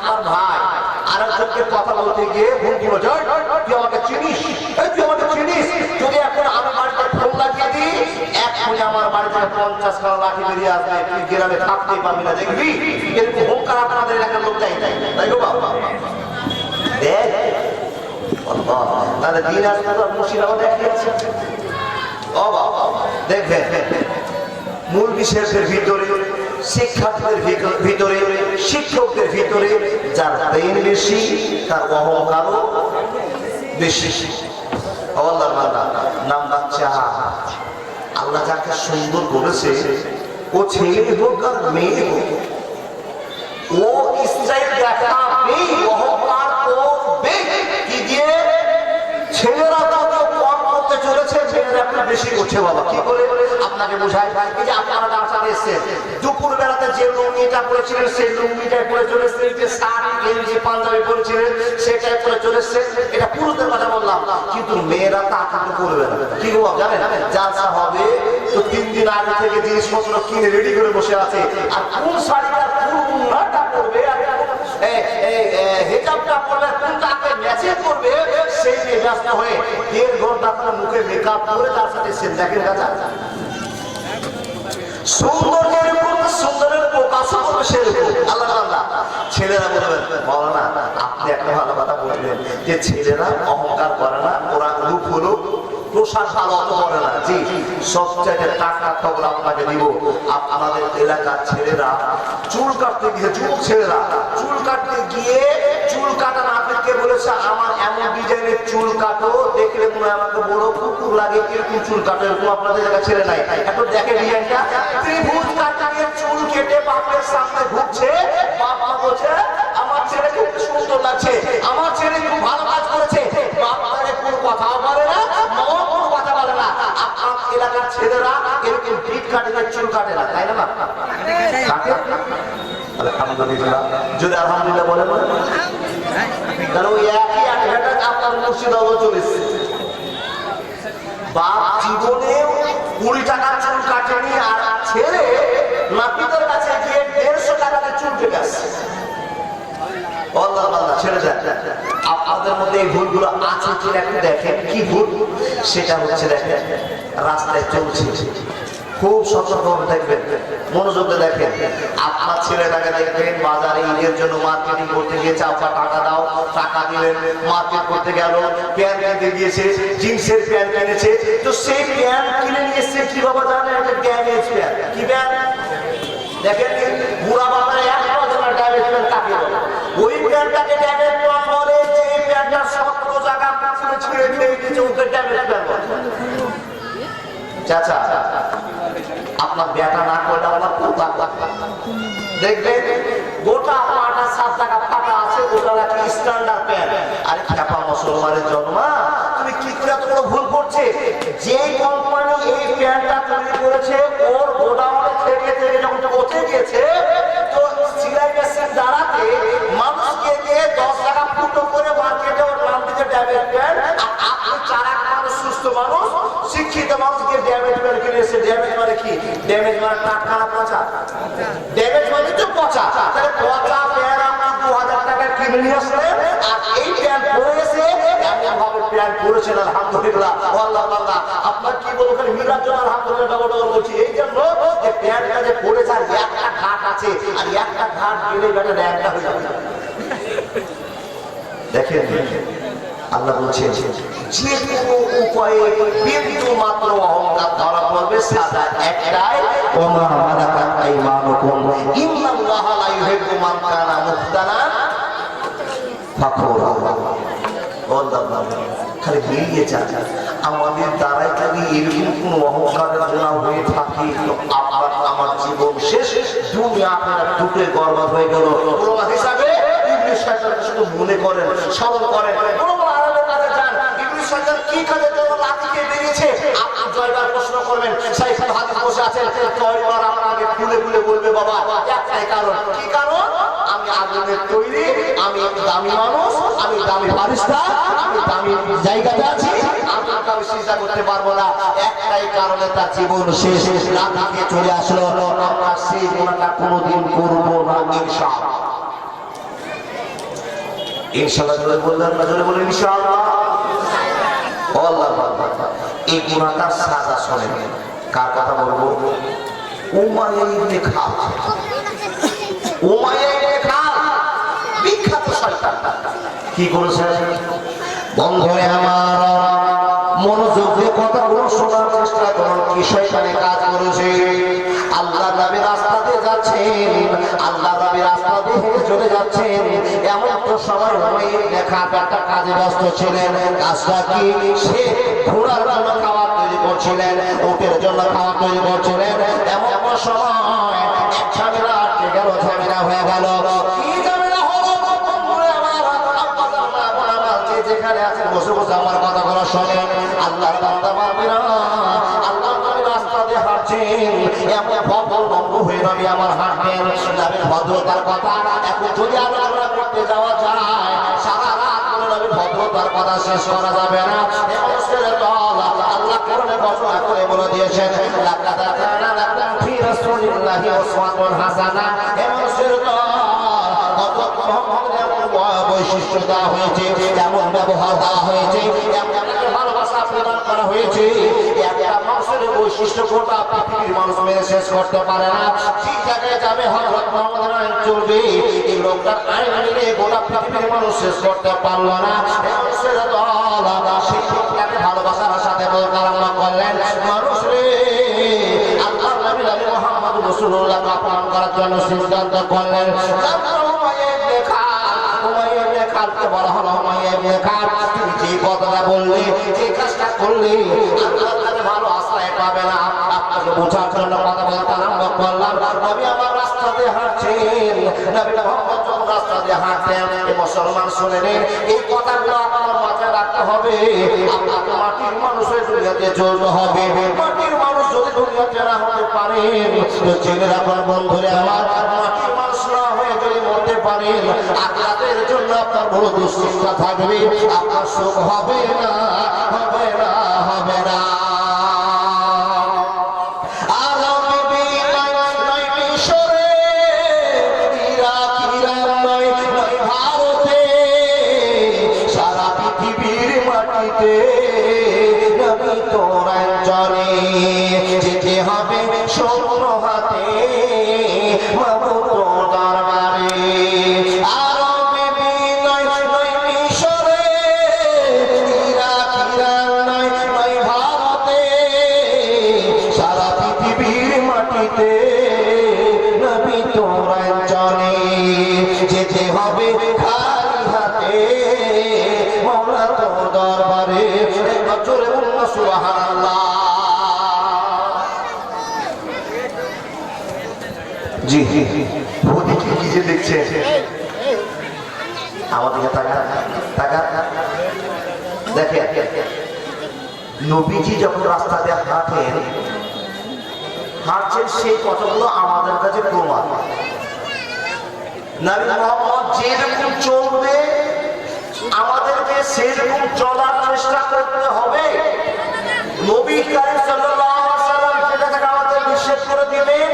আপনার ভাই আরেকজনকে কথা বলতে গিয়ে হুমকি বলছে, তুই আমাকে চিনিস, তুই আমাকে চিনিস, যদি এখন আমি বাড়িতে ফোন লাগিয়ে দিই এক্ষুনি আমার বাড়ি থেকে 50 খানা লাঠি বেরিয়ে আসবে, তুই গ্রামে থাকতেই পারবি না, দেখবি। এরকম হুঙ্কার আপনাদের এলাকার লোক দেয়, তাই গো বাবা। দেখ তাহলে দিন আসবে তো মুর্শিদাবাদ দেখিয়েছে। ও বাবা দেখবেন মূল বিষয়ের ভিতরে, শিক্ষার্থীদের ভিতরে, শিক্ষকদের ভিতরে যার ব্রেন বেশি তার অহংকারও বেশি। নাম্বার 4, আল্লাহ যাকে সুন্দর করেছে, ও ছেলে হোক আর মেয়ে হোক, ও স্টাইল দেখাবে, অহংকার করবে। কি দিয়ে? ছেলেরা তো কম করতে চলেছে, মেয়েরা একটু বেশি করছে। বাবা কি করে আপনাকে বোঝায়? এই যে আপনারা ডাক্তার এসেছেন, দুপুর বেলাতে যে লুঙ্গিটা পরেছিলেন সেই লুঙ্গিটাই পরে চলে এসেছেন, যে শাড়ি গেঞ্জি পাঞ্জাবি পরেছিলেন সেটাই পরে চলে এসেছেন। এটা পুরুষদের কথা বললাম, কিন্তু মেয়েরা তা কিন্তু করবে না। কি গো জানেন, জালসা হবে তো 3 দিন আগে থেকে জিনিসপত্র কিনে রেডি করে বসে আছে, আর কোন শাড়িটা কোনটা পরবে, হিজাবটা পরবে, কোনটাকে ম্যাচিং করবে, সেই নিয়ে ব্যস্ত হয়ে 1.5 ঘন্টা আপনার মুখে মেকআপ করে তার সাথে সেন দেখেন। কাজা সুন্দরের সুন্দরের প্রকাশ হবে সেরকম। আল্লাহ আল্লাহ ছেলেরা বলবেন, মাওলানা আপনি একটা ভালো কথা বললেন যে ছেলেরা অহংকার করে না, ওরা রূপ হলো প্রসাদ ভালো অত করে না। জি, সবচেয়ে টাকা খবর আপনাকে দিব, আপনাদের এলাকার ছেলেরা চুল কাটতে গিয়ে, যুবক ছেলেরা চুল কাটতে গিয়ে চুল কাটা না পেতে বলেছে, আমার এমন ডিজাইনের চুল কাটো, দেখলে মনে হয় আমাকে বড় কুকুর লাগে, এরকম চুল কাটো। এরকম আপনাদের এলাকা ছেলে নাই? এখন দেখে ডিজাইনটা, ত্রিভুজ কাটিয়ে চুল কেটে বাপের সামনে ঘুরছে, বাবা বলছে আমার ছেলে খুব সুন্দর লাগছে, আমার ছেলে খুব ভালো কাজ করেছে। বাপারে কোনো কথাও বলে না, মাও কোনো কথা বলে না। আপনার এলাকার ছেলেরা এরকম ভিট কাটে না, চুল কাটে না, তাই না? আলহামদুলিল্লাহ, যদি আলহামদুলিল্লাহ বলে বলে তাহলে ওই একই অ্যাডভার্টাইজ আপনার মুর্শিদাবাদে চলেছে। বাপ জীবনে 20 টাকার চুল কাটেনি, আর ছেলে নাপিতের কাছে গিয়ে 150 টাকাতে চুল কেটে আসছে। ছেড়ে দেন। আপনাদের মধ্যে এই ভুলগুলো আছে কিনা একটু দেখেন। কি ভুল? সেটা হচ্ছে দেখেন রাস্তায় চলছে, খুব সতর্ক দেখবেন, মনোযোগ দেখেন। আপনার ছেলেটাকে দেখবেন বাজারে ঈদের জন্য মার্কেটিং করতে গিয়েছে, আপনার টাকা দাও, টাকা দিলেন, মার্কেট করতে গেল, প্যান্ট কিনতে গিয়েছে, জিন্সের প্যান্ট কিনেছে, তো সেই প্যান্ট কিনে নিয়ে এসছে কি বাবা জানেন? একটা ড্যামেজ প্যান্ট। কি প্যান্ট? দেখেন বুড়া বাজারে 1 ধরনের ড্যামেজ প্যান্ট কাকে বলে? ওই প্যান্টটাকে ড্যামেজ প্যান্ট বলে, যে প্যান্টটা 17 জায়গা পুরো ছিঁড়ে খেয়ে দিয়েছে, ওকে ড্যামেজ প্যান্ট বলে। চাচা আপনার ব্যাটা না করলে আপনার পোতা দেখবেন গোটা পাটা 7 টাকা ফাটা আছে, ওটা একটা স্ট্যান্ডার্ড প্যান্ট। আরে খ্যাপা মুসলমানের জন্মা, তুমি কি করে এত বড় ভুল করছে? যে কোম্পানি এই প্যান্টটা তৈরি করেছে ওর গোডাউনে থেকে থেকে যখন পচে গেছে, তো সিলাই মেশিন দাঁড়াতে মানুষকে দিয়ে 10 টাকা ফুটো করে মার্কেটে ওর নাম দিতে ড্যামেজ প্যান্ট। আপনি 4 মানুষ, সুস্থ মানুষ, শিক্ষিত মানুষকে ড্যামেজ প্যান্ট কিনে এসে, ড্যামেজ মানে কি? ড্যামেজ মানে টাটকা না পচা? ড্যামেজ মানে তো পচা। তাহলে পচা প্যান্ট আপনি 2000 টাকা কিনে নিয়ে আসলেন, আর এই প্যান্ট পরে এসে এমন ভাবে প্যান্ট পরেছেন, আলহামদুলিল্লাহ। আল্লাহ আল্লাহ, আপনার কি বলবো, খালি মিরাজ জন আলহামদুলিল্লাহ বলছি। এই জন্য যে প্যান্টটা যে পরেছে আর একটা ঘাট আছে, আর একটা ঘাট গেলে বেটা ন্যাংটা হয়ে যাবে। দেখেন আল্লাহ বলছেন যে কোনো উপায়ে বিন্দু মাত্র অহংকার ধরা পড়বে, সাজা একটাই, ওমা মালাকাত আইমানুকুম ইন্নাল্লাহা লা ইউহিব্বু মান কানা মুখতালান ফাখুরা। খালি বেরিয়ে যান। আমাদের দ্বারাই যদি এরকম কোন অহংকারের জন্য হয়ে থাকে, আবার আমার জীবন শেষ, দুনিয়া আপনারা দুটোই বরবাদ হয়ে গেল। প্রবাদ হিসাবে ইবলিস শয়তানকে শুধু মনে করেন, স্মরণ করেন, কি কাজের জন্য লাঠিকে বেরিয়েছে আপনি জয়বার প্রশ্ন করবেন। সাইফুল হাদিস বসে আছেন, জয়বার আপনাকে খুলে খুলে বলবে বাবা একটাই কারণ। কি কারণ? আমি আগুনের তৈরি, আমি দামি মানুষ, আমি দামি ফারিস্তা, আমি দামি জায়গাতে আছি, আমি চিন্তা করতে পারবো না। একটাই কারণে তার জীবন শেষ, লাঠিকে চলে আসলো। আমরা সেই গুণাটা কোনোদিন করবো না ইনশাআল্লাহ। ইনশাআল্লাহ জোরে বললেন না? জোরে বলেন ইনশাআল্লাহ। আল্লাহ এই গুনাহটার সাজা শোনেন। কার কথা বলবো? উমাইয়া ইবনে খালদ। উমাইয়া ইবনে খালদ বিখ্যাত শয়তান। কি করেছে? বন্ধুরে আমার, মনোযোগ দিয়ে কথাগুলো শোনার চেষ্টা করুন। কি শয়তানে কাজ করেছে? আল্লাহ নবী রাস্তা দিয়ে যাচ্ছেন, আল্লাহ নবী রাস্তা দিয়ে চলে যাচ্ছেন, এমন তো সময় লেখা একটা কাজে ব্যস্ত ছিলেন। কাজটা কি? সে ঘোড়ার জন্য খাবার তৈরি করছিলেন, উটের জন্য খাবার তৈরি করছিলেন। এমন সময় এক ঝামেলা আটকে গেল, ঝামেলা হয়ে গেল। কি ঝামেলা হলো? যেখানে আছেন বসে বসে আমার কথা বলা শোনেন। আল্লাহর বান্দা মানবেনা, আল্লাহর নবী রাস্তা দিয়ে হাঁটছেন, এমন ভদ্র নম্র হয়ে নবী আমার হাঁটবেন। নবীর ভদ্রতার কথা এখন যদি আলোচনা করতে যাওয়া যায়, সারা রাত করে নবীর ভদ্রতার কথা শেষ করা যাবে না। এমন ছেলে দল আল্লাহ কোরআনে ঘোষণা করে বলে দিয়েছেন, লাকাদ কানা লাকুম ফি রাসূলিল্লাহি উসওয়াতুন হাসানাহ। এমন ছেলে দল বৈশিষ্ট্য দেওয়া হয়েছে, এমন ব্যবহার দেওয়া হয়েছে, এমন ভালোবাসা প্রদান করা হয়েছে। একটা মানুষের বৈশিষ্ট্য গোটা পৃথিবীর মানুষ মেরে শেষ করতে পারে না। ঠিক জায়গায় যাবে, হযরত মুহাম্মদের আইন চলবে। এই লোকটার আইন মেনে গোটা পৃথিবীর মানুষ শেষ করতে পারলো না। মানুষের দল সেই লোকটাকে ভালোবাসার সাথে বলতে আরম্ভ করলেন, মানুষ রে, আল্লাহর নবী মুহাম্মদ রাসূলুল্লাহকে অপমান করার জন্য সিদ্ধান্ত করলেন। বলা হলো, তুমি যে কথাটা বললে, যে কাজটা করলে, ভালো আশ্রয় পাবে না। আপনাকে বোঝার জন্য কথা বলতে আরম্ভ করলাম। নবী আমার রাস্তা দিয়ে হাঁটছেন, নবী মুহাম্মদ যখন রাস্তা দিয়ে হাঁটতেন, এই মুসলমান শুনে নিন, এই কথাগুলো আপনার মাথায় রাখতে হবে। আপনাকে মাটির মানুষের দুনিয়াতে চলতে হবে। মাটির মানুষ যদি দুনিয়াতে না হতে পারেন, জেনে রাখুন বন্ধুরে আমার, মাটির মানুষ না হয়ে যদি মরতে পারেন, আখিরাতের জন্য আপনার বড় দুশ্চিন্তা থাকবে। আপনার সুখ হবে না, হবে না, হবে না। সারা পৃথিবীর মাটিতে নবী তোর অঞ্চলে যেতে হবে শূন্য হাতে, মাবুদ দরবারে। নবী তোর অঞ্চলে যেতে হবে খালি হাতে, মাওলা তোর দরবারে। জোরে বলুন সুবহানাল্লাহ। জি, ওদিকে কি যে দেখছে, আমাদেরকে তাকা তাকা দেখে। নবীজি যখন রাস্তা দিয়ে হাঁটছেন, সেই কথাগুলো আমাদের কাছে প্রমাণ। নবী মুহাম্মদ যেরকম চলবে, আমাদেরকে সেরকম চলার চেষ্টা করতে হবে। নবী কারীম সাল্লাল্লাহু আলাইহি ওয়াসাল্লাম যেটা থেকে আমাদের নিষেধ করে দিলেন,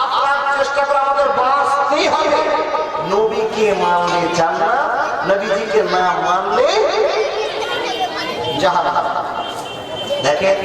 আপনার চেষ্টা করে আমাদের বাঁচতেই হবে। নবীকে মানলে জান্নাত, নবীজিকে না মানলে জাহান্নাম। দেখেন,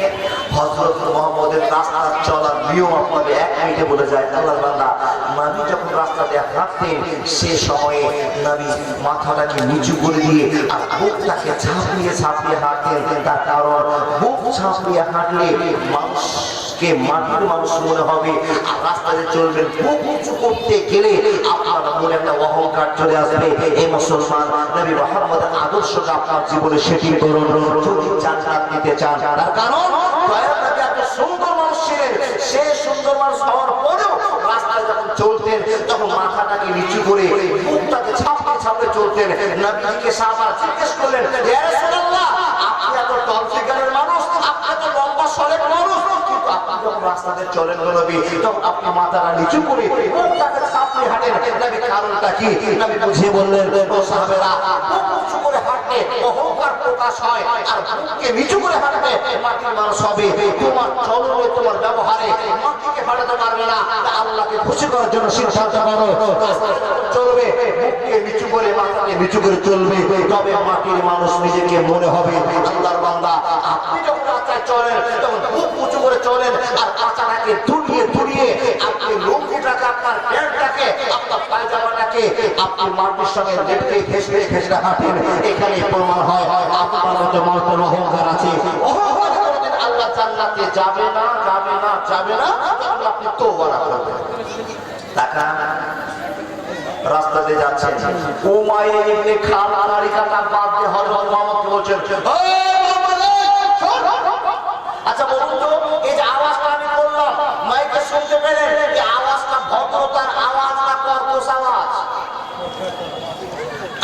হযরত মুহাম্মদের রাস্তা চলার নিয়ম আপনাদের এক মিনিটে বলে যায়। আল্লাহর বান্দা, নবী যখন রাস্তা দিয়ে হাঁটতেন, সে সময়ে নবী মাথাটাকে নিচু করে দিয়ে আর বুকটাকে ঝাঁপিয়ে ঝাঁপিয়ে হাঁটতেন। তার কারণ, বুক ঝাঁপিয়ে হাঁটলে মানুষকে মাটির মানুষ মনে হবে, আর রাস্তায় চলবেন বুক উঁচু করতে গেলে আপনার মনে একটা অহংকার চলে আসবে। এই মুসলমান, নবী মুহাম্মদের আদর্শকে আপনার জীবনে সেটিং করুন যদি জান্নাত নিতে চান। তার কারণ, দয়ার নবী এত সুন্দর মানুষ ছিলেন, সে সুন্দর মানুষ হওয়ার পরেও রাস্তায় যখন চলতেন, তখন মাথাটাকে নিচু করে বুকটাকে ছাপড়ে ছাপড়ে চলতেন। নবীকে সাহাবারা জিজ্ঞেস করলেন, ইয়া রাসূলুল্লাহ, আপনি এত টল ফিগারের মানুষ, আপনি এত লম্বা সরেক মানুষ, কিন্তু আপনি যখন রাস্তাতে চলেন নবী, তখন আপনি মাথাটা নিচু করে বুকটাকে ছাপড়ে হাঁটেন। নবী কারণটা কি? নবী বুঝিয়ে বললেন, ও সাহাবেরা, বুক উঁচু করে হাঁটলে অহংকার প্রকাশ হয়, আর বুককে নিচু করে হাঁটলে মাটির মানুষ হবে। তোমার চলনে, তোমার ব্যবহারে মাটিকে হাঁটাতে পারবে না। আল্লাহকে খুশি করার জন্য সিদ্ধান্ত করো, চলবে বুককে নিচু করে মাথাকে নিচু করে চলবে, তবে মাটির মানুষ নিজেকে মনে হবে আল্লাহর বান্দা। আপনি যখন রাস্তায় চলেন তখন বুক উঁচু করে চলেন, আর পাছাটাকে দুলিয়ে দুলিয়ে আপনি লুঙ্গিটাকে, আপনার প্যান্টটাকে, আপনার পায়জামাটাকে আপনি মাটির সঙ্গে লেপটে ঘেঁষে ঘেঁষে হাঁটেন। এখানে প্রমাণ হয় আপনার মধ্যে মর্তন অহংকার আছে। অহংকার কোনদিন আল্লাহ জান্নাতে যাবে না, যাবে না, যাবে না। আপনি তওবা করবেন। টাকা রাস্তা দিয়ে যাচ্ছেন, উমাইয়া ইবনে খালদ তরিকাটা বাদ দিয়ে হযরত মুহাম্মদকে বলছেন, আচ্ছা বলুন তো, এই যে আওয়াজটা আমি করলাম মাইকে শুনতে পেলেন, এই আওয়াজটা ভদ্রতার আওয়াজ না কর্কশ আওয়াজ?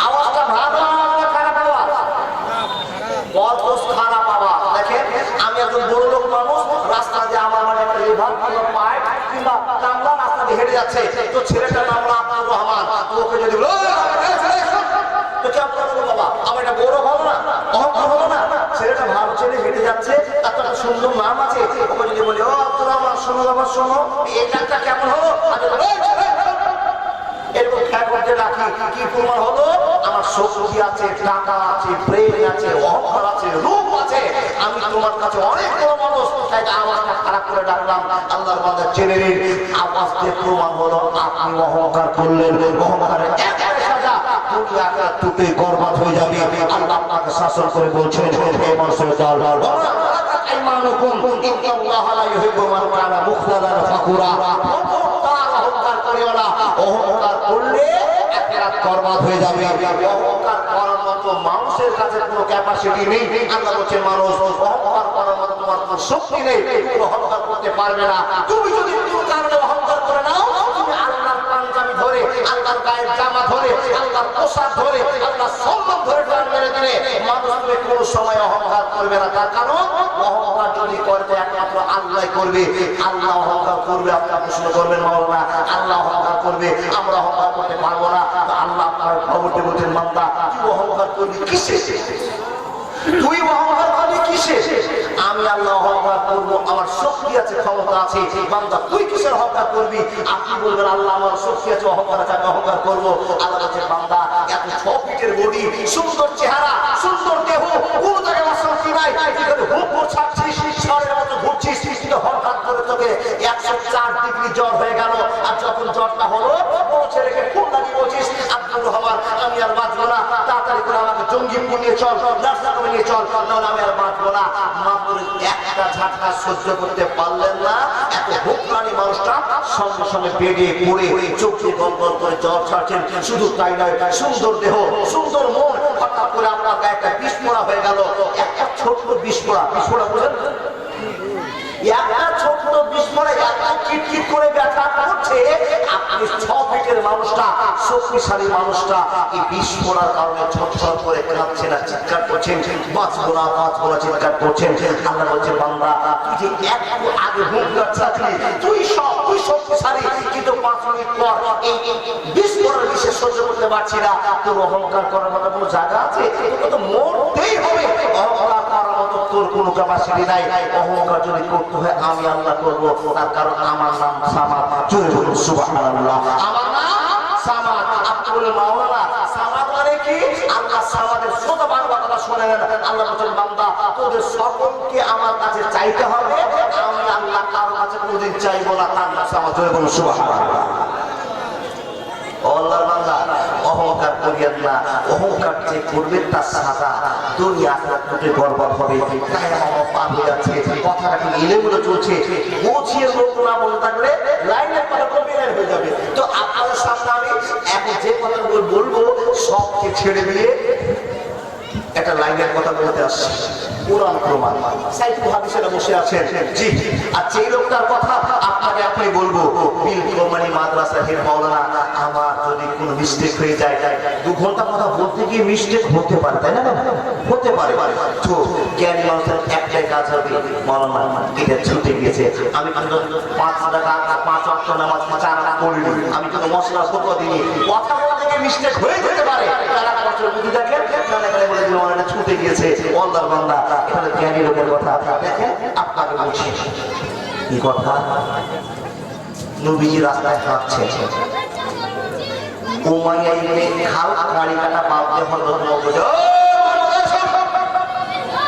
আওয়াজটা ভালো আওয়াজ না খারাপ আওয়াজ? কর্কশ খারাপ আওয়াজ। দেখেন, আমি একজন বড় লোক মানুষ, রাস্তা দিয়ে আমার মানে একটা লিভার কিংবা পাইপ কিংবা কামলা রাস্তা দিয়ে হেঁটে যাচ্ছে, তো ছেলেটার নাম আব্দুর রহমান, তো ওকে যদি তো কি আপনার বাবা আমার এটা গৌরব হলো না, অহংকার হলো না? ছেলেটা ভালো ছেলে হেঁটে যাচ্ছে, তার তো একটা সুন্দর নাম আছে, ওকে যদি বলি ও আব্দুর রহমান শোনো বাবা শোনো, এই গানটা কেমন হলো, এরকম খেয়াল করতে রাখি, কি প্রমাণ হলো? আমার শক্তি আছে, টাকা আছে, ব্রেন আছে, অহংকার আছে, রূপ আছে, আমি তোমার কাছে অনেক বড় মানুষ, তাই আওয়াজটা খারাপ করে ডাকলাম। আল্লাহর বান্দা জেনে নিন, আওয়াজ দিয়ে প্রমাণ হলো আপনি অহংকার করলেন। অহংকারের একবারে সাজা দুনিয়া আখিরাত দুটোই বরবাদ হয়ে যাবে। আল্লাহ আপনাকে শাসন করে বলছেন, হে মানুষের দল, আইমানুকুম ইন্নাল্লাহা লা ইউহিব্বু মান কানা মুখতালান ফাকুরা। অহংকার করিও না, অহংকার করলে আখিরাত বরবাদ হয়ে যাবে। অহংকার করার মতো মানুষের কাছে কোনো ক্যাপাসিটি নেই। আল্লাহ বলছেন, মানুষ অহংকার করার মতো তোমার কোনো শক্তি নেই, তুমি অহংকার করতে পারবে না। তুমি যদি কোনো কারণে অহংকার করে নাও, তুমি আল্লাহর পাঞ্জাবি ধরে, আল্লাহর গায়ের জামা ধরে, আল্লাহর পোশাক ধরে, আল্লাহর সম্মান ধরে টান মেরে দিলে মানুষ তুমি কোনো সময় অহংকার করবে না। তার কারণ অহংকার যদি করতে একমাত্র আল্লাহ করবে। আল্লাহ অহংকার করবে, আপনার প্রশ্ন করবেন মাওলানা, আল্লাহ অহংকার করবে, আমরা অহংকার করতে পারবো না। আল্লাহ আপনার খবরটি বলছেন, বান্দা তুই অহংকার করবি কিসে? তুই অহংকার করবি কিসে? আমি আল্লাহ অহংকার করবো, আমার শক্তি আছে, ক্ষমতা আছে। বান্দা তুই কিসের অহংকার করবি? আপনি বলবেন আল্লাহ আমার শক্তি আছে, অহংকার আছে, আমি অহংকার করবো। আল্লাহ বলছেন, বান্দা এত 6 ফিটের বডি, সুন্দর চেহারা, সুন্দর দেহ, কোনো জায়গায় অশান্তি নাই, হুক ছাড়ছিস, ঝড়ের মতো ঘুরছিস, কিন্তু হঠাৎ করে তোকে 104 ডিগ্রি জ্বর হয়ে গেল। আর যখন জ্বরটা হলো, বড় ছেলেকে খুব লাগি বলছিস, আব্দুর রহমান আমি আর বাঁচবো না, তাড়াতাড়ি করে আমাকে জঙ্গিপুর নিয়ে চল, নার্সারি নিয়ে চল, নাহলে আমি আর বাঁচবো না। মাত্র একটা ঝাটকা সহ্য করতে পারলেন না, এত ভুকরানি মানুষটা সঙ্গে সঙ্গে বেডে পড়ে চোখ দিয়ে গল গল করে জ্বর ছাড়ছেন। শুধু তাই নয়, সুন্দর দেহ, সুন্দর মন, হঠাৎ করে আপনার গায়ে একটা বিস্ফোরা হয়ে গেল। একটা ছোট্ট বিস্ফোরা, বিস্ফোরা বলেন, একটা ছোট্ট বিস্ফোরা এত কিটকিট করে ব্যথা করছে। আপনি 6 ফিটের মানুষটা, শক্তিশালী মানুষটা, এই বিস্ফোরার কারণে ছটফট করে কাঁদছেন আর চিৎকার করছেন, বাঁচবো না, বাঁচবো না চিৎকার করছেন। আল্লাহ বলছেন, বান্দা তুই যে একটু আগে হুঙ্কার ছাড়লি, তুই শক্তিশালী, কিন্তু 5 মিনিট পর এই বিস্ফোরণের বিষে সহ্য করতে পারছি না। তোর অহংকার করার মতো কোনো জায়গা আছে? তোকে তো মরতেই হবে। অহংকার করার মতো তোর কোনো ক্যাপাসিটি নাই। অহংকার যদি করতে হয় আমি আল্লাহ করবো, তার কারণ আমার নাম সামাদ। জোরে বলুন সুবহানাল্লাহ। আমার নাম সামাদ। আপনি বলেন মাওলানা সামাদ মানে কি? আল্লাহ সামাদের সোজা বাংলা কথা শুনে নেন। আল্লাহ বলেন, বান্দা তোদের সকলকে আমার কাছে চাইতে হবে, আমি আল্লাহ কারো কাছে কোনদিন চাইবো না। তার নাম সামাদ। জোরে বলুন সুবহানাল্লাহ। আল্লাহর বান্দা অহংকার করিয়েন না, অহংকার যে করবে তার সাজা দুনিয়া আখিরাত দুটোই বরবাদ হবে। তাই আমার পার হয়ে যাচ্ছে, কথাটা কি এলেগুলো চলছে, গোছিয়ে লোক না বলে থাকলে লাইনের কথা কবিরার হয়ে যাবে। তো আপনাদের সামনে আমি এখন যে কথাগুলো বলবো সবকে ছেড়ে দিয়ে একটা লাইনের কথা বলতে আসছি। কোরআন প্রমাণ, সাইফুল হাদিসেরা বসে আছেন, জি, আর যেই লোকটার কথা আপনাকে এখনই বলবো, বিল কোরবানি মাদ্রাসা হেড মাওলানা, আমার যদি কোনো মিস্টেক হয়ে যায়, 2 ঘন্টা কথা বলতে গিয়ে মিস্টেক হতে পারে, তাই না? হতে পারে। তো জ্ঞানী মানুষের একটাই কাজ হবে, মাওলানা এটা ছুটে গিয়েছে, আমি কিন্তু 5 টাকা 5 ওয়াক্ত নামাজ 4 রাকাত পড়িনি, আমি কিন্তু মশলা ফতোয়া দিইনি, কথা বলতে গিয়ে মিস্টেক হয়ে যেতে পারে। যারা বছর বুঝি দেখেন কানে বলে দিল মাওলানা ছুটে গিয়েছে। আল্লাহর বান্দা, এটা জ্ঞানী লোকের কথা। দেখেন আপনাকে বলছি কি কথা, নবীজি রাস্তায় হাঁটছেন, উমাইয়া ইবনে খালদ গাড়ি কাটা বাদে হযরত নবী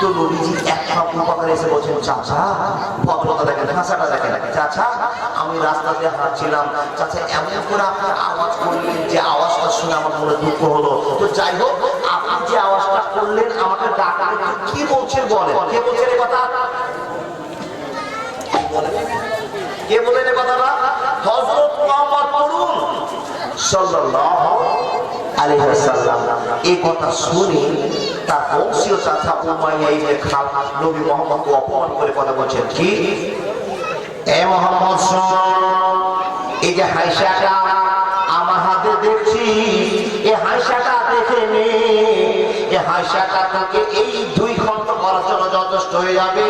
তো নবীজি এক আবু বকর এসে বলছেন, চাচা ভদ্রতা দেখেন, ভাষাটা দেখেন, চাচা আমি রাস্তাতে হাঁটছিলাম, চাচা এমন করে আপনি আওয়াজ করলেন যে আওয়াজটা শুনে আমার মনে দুঃখ হলো। তো যাই হোক, আপনি যে আওয়াজটা করলেন আমাকে ডাকলেন, কি বলছেন বলেন, কে বলছেন এই কথা? কে বলেন এই কথাটা? হযরত মুহাম্মদ পড়ুন সাল্লাল্লাহু আলাইহি ওয়াসাল্লাম। এই কথা শুনে তার বংশীয় চাচা উমাইয়া ইবনে খালদ নবী মুহাম্মদকে অপমান করে কথা বলছেন, কি এ মুহাম্মদ শুন, এই যে হাইসাটা আমার হাতে দেখছি, এই হাইসাটা দেখে নে, এই হাইসাটা তোকে এই 2 খণ্ড করার জন্য যথেষ্ট হয়ে যাবে।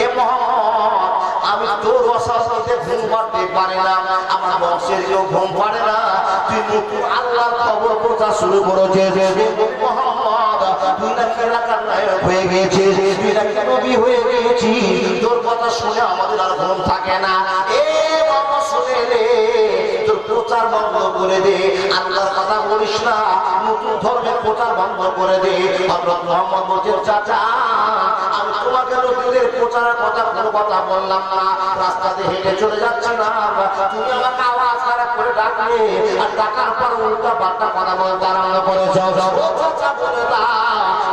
এ মুহাম্মদ, আমি তোর অশান্তিতে ঘুম পাড়তে পারি না, আমার বংশের কেউ ঘুম পাড়ে না, তুই নতুন আল্লাহর খবর প্রচার শুরু করেছিস। মুহাম্মদ, তুই নাকি এলাকার নায়ক হয়ে গেছিস, তুই নাকি নবী হয়ে গেছিস, তোর কথা শুনে আমাদের আর ঘুম থাকে না। এ বাবা শুনে রে, তোর প্রচার বন্ধ করে দে, আল্লাহর কথা বলিস না, নতুন ধর্মের প্রচার বন্ধ করে দে। হযরত মুহাম্মদ বলছেন, চাচা আমি তোমাকে নবীদের প্রচারের কথা কোনো কথা বললাম না, রাস্তাতে হেঁটে চলে যাচ্ছে না, তুমি আমাকে আওয়াজ খারাপ করে ডাকলে, আর ডাকার পর উল্টা পাল্টা কথা বলতে আরম্ভ করেছ। চাচা বলে দাও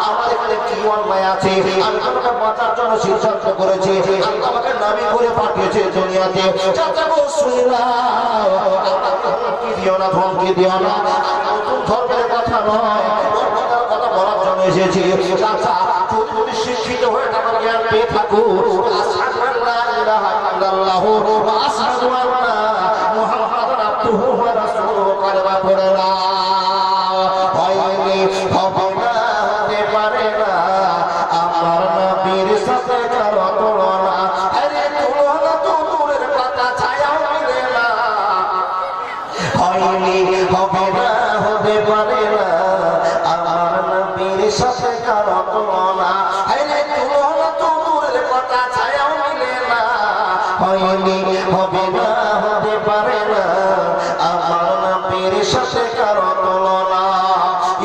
আমার এখানে কি অন্যায় আছে, আমি তোমাকে বাঁচার জন্য সিদ্ধান্ত করেছি, আল্লাহ আমাকে নবী করে পাঠিয়েছে দুনিয়াতে। চাচা গো শুনলাম, ধমকি দিও না, ধমকি দিও না, নতুন ধর্মের কথা নয়, কথা বলার জন্য এসেছি। চাচা তুমি যদি শিক্ষিত হয়ে থাকো, জ্ঞান পেয়ে থাকো, আশহাদু আল্লা ইলাহা ইল্লাল্লাহু ওয়া আশহাদু আন্না মুহাম্মাদান আবদুহু ওয়া রাসূলুহু কালেমা পড়ে না, হয়নি হবে না, হতে পারে না, আমার নবীর সাথে কারো তুলনা, আরে তুলনা তো দূরের কথা, ছায়াও মিলে না, হয়নি হবে না, হতে পারে না, আমার নবীর সাথে কারো তুলনা, আরে তুলনা তো দূরের কথা, ছায়াও মিলে না, হয়নি হবে না, হতে পারে না, আমার নবীর সাথে কারো তুলনা।